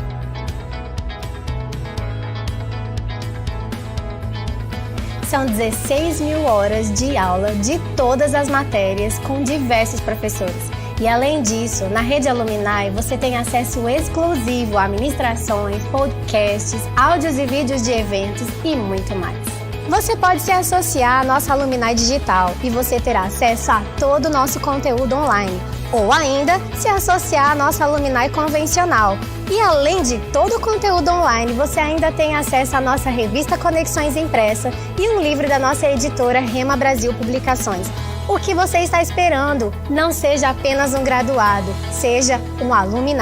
São 16.000 horas de aula de todas as matérias com diversos professores. E, além disso, na rede Alumni você tem acesso exclusivo a ministrações, podcasts, áudios e vídeos de eventos e muito mais. Você pode se associar à nossa Alumni Digital e você terá acesso a todo o nosso conteúdo online. Ou ainda, se associar à nossa Alumni Convencional. E, além de todo o conteúdo online, você ainda tem acesso à nossa revista Conexões impressa e um livro da nossa editora Rema Brasil Publicações. O que você está esperando? Não seja apenas um graduado, seja um Alumni.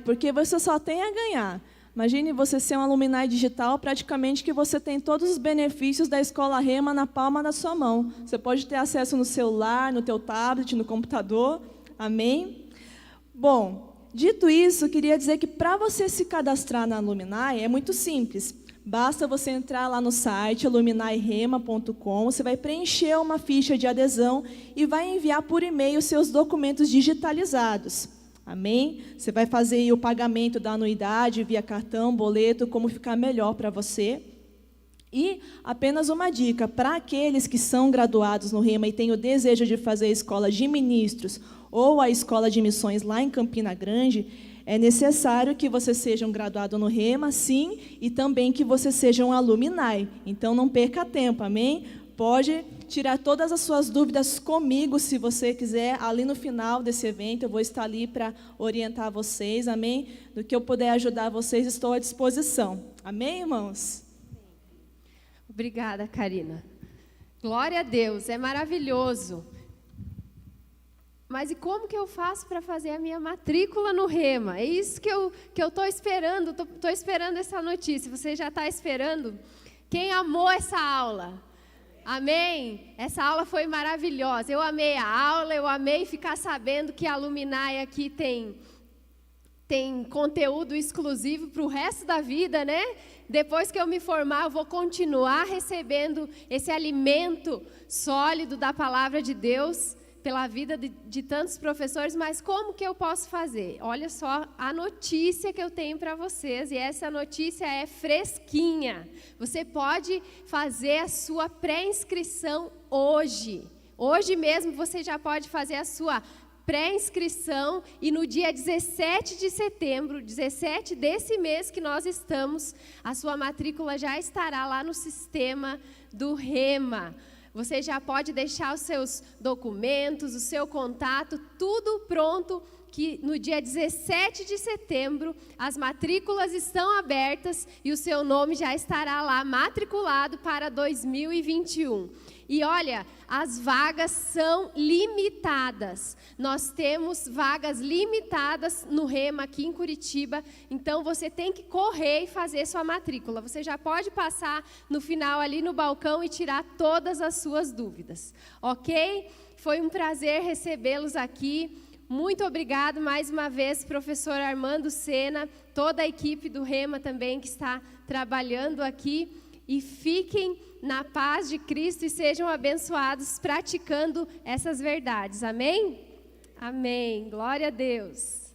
Porque você só tem a ganhar. Imagine você ser um Alumni digital, praticamente que você tem todos os benefícios da Escola Rema na palma da sua mão. Você pode ter acesso no celular, no teu tablet, no computador. Amém? Bom, dito isso, queria dizer que para você se cadastrar na Alumni é muito simples. Basta você entrar lá no site aluminirema.com, você vai preencher uma ficha de adesão e vai enviar por e-mail seus documentos digitalizados. Amém? Você vai fazer aí o pagamento da anuidade via cartão, boleto, como ficar melhor para você. E apenas uma dica, para aqueles que são graduados no Rema e têm o desejo de fazer a escola de ministros ou a escola de missões lá em Campina Grande, é necessário que você seja um graduado no Rema, sim, e também que você seja um alumni. Então, não perca tempo, amém? Pode tirar todas as suas dúvidas comigo, se você quiser, ali no final desse evento, eu vou estar ali para orientar vocês, amém? Do que eu puder ajudar vocês, estou à disposição. Amém, irmãos? Obrigada, Karina. Glória a Deus, é maravilhoso. Mas e como que eu faço para fazer a minha matrícula no Rema? É isso que eu estou esperando, estou esperando essa notícia. Você já está esperando? Quem amou essa aula? Amém? Essa aula foi maravilhosa. Eu amei a aula, eu amei ficar sabendo que a Alumni aqui tem conteúdo exclusivo para o resto da vida, né? Depois que eu me formar, eu vou continuar recebendo esse alimento sólido da palavra de Deus pela vida de tantos professores, mas como que eu posso fazer? Olha só a notícia que eu tenho para vocês, e essa notícia é fresquinha. Você pode fazer a sua pré-inscrição hoje. Hoje mesmo você já pode fazer a sua pré-inscrição, e no dia 17 de setembro, 17 desse mês que nós estamos, a sua matrícula já estará lá no sistema do Rema. Você já pode deixar os seus documentos, o seu contato, tudo pronto, que no dia 17 de setembro as matrículas estão abertas e o seu nome já estará lá matriculado para 2021. E olha, as vagas são limitadas. Nós temos vagas limitadas no Rema aqui em Curitiba, então você tem que correr e fazer sua matrícula. Você já pode passar no final ali no balcão e tirar todas as suas dúvidas, ok? Foi um prazer recebê-los aqui. Muito obrigado mais uma vez, professor Armando Sena, toda a equipe do Rema também que está trabalhando aqui. E fiquem na paz de Cristo e sejam abençoados praticando essas verdades. Amém? Amém. Glória a Deus.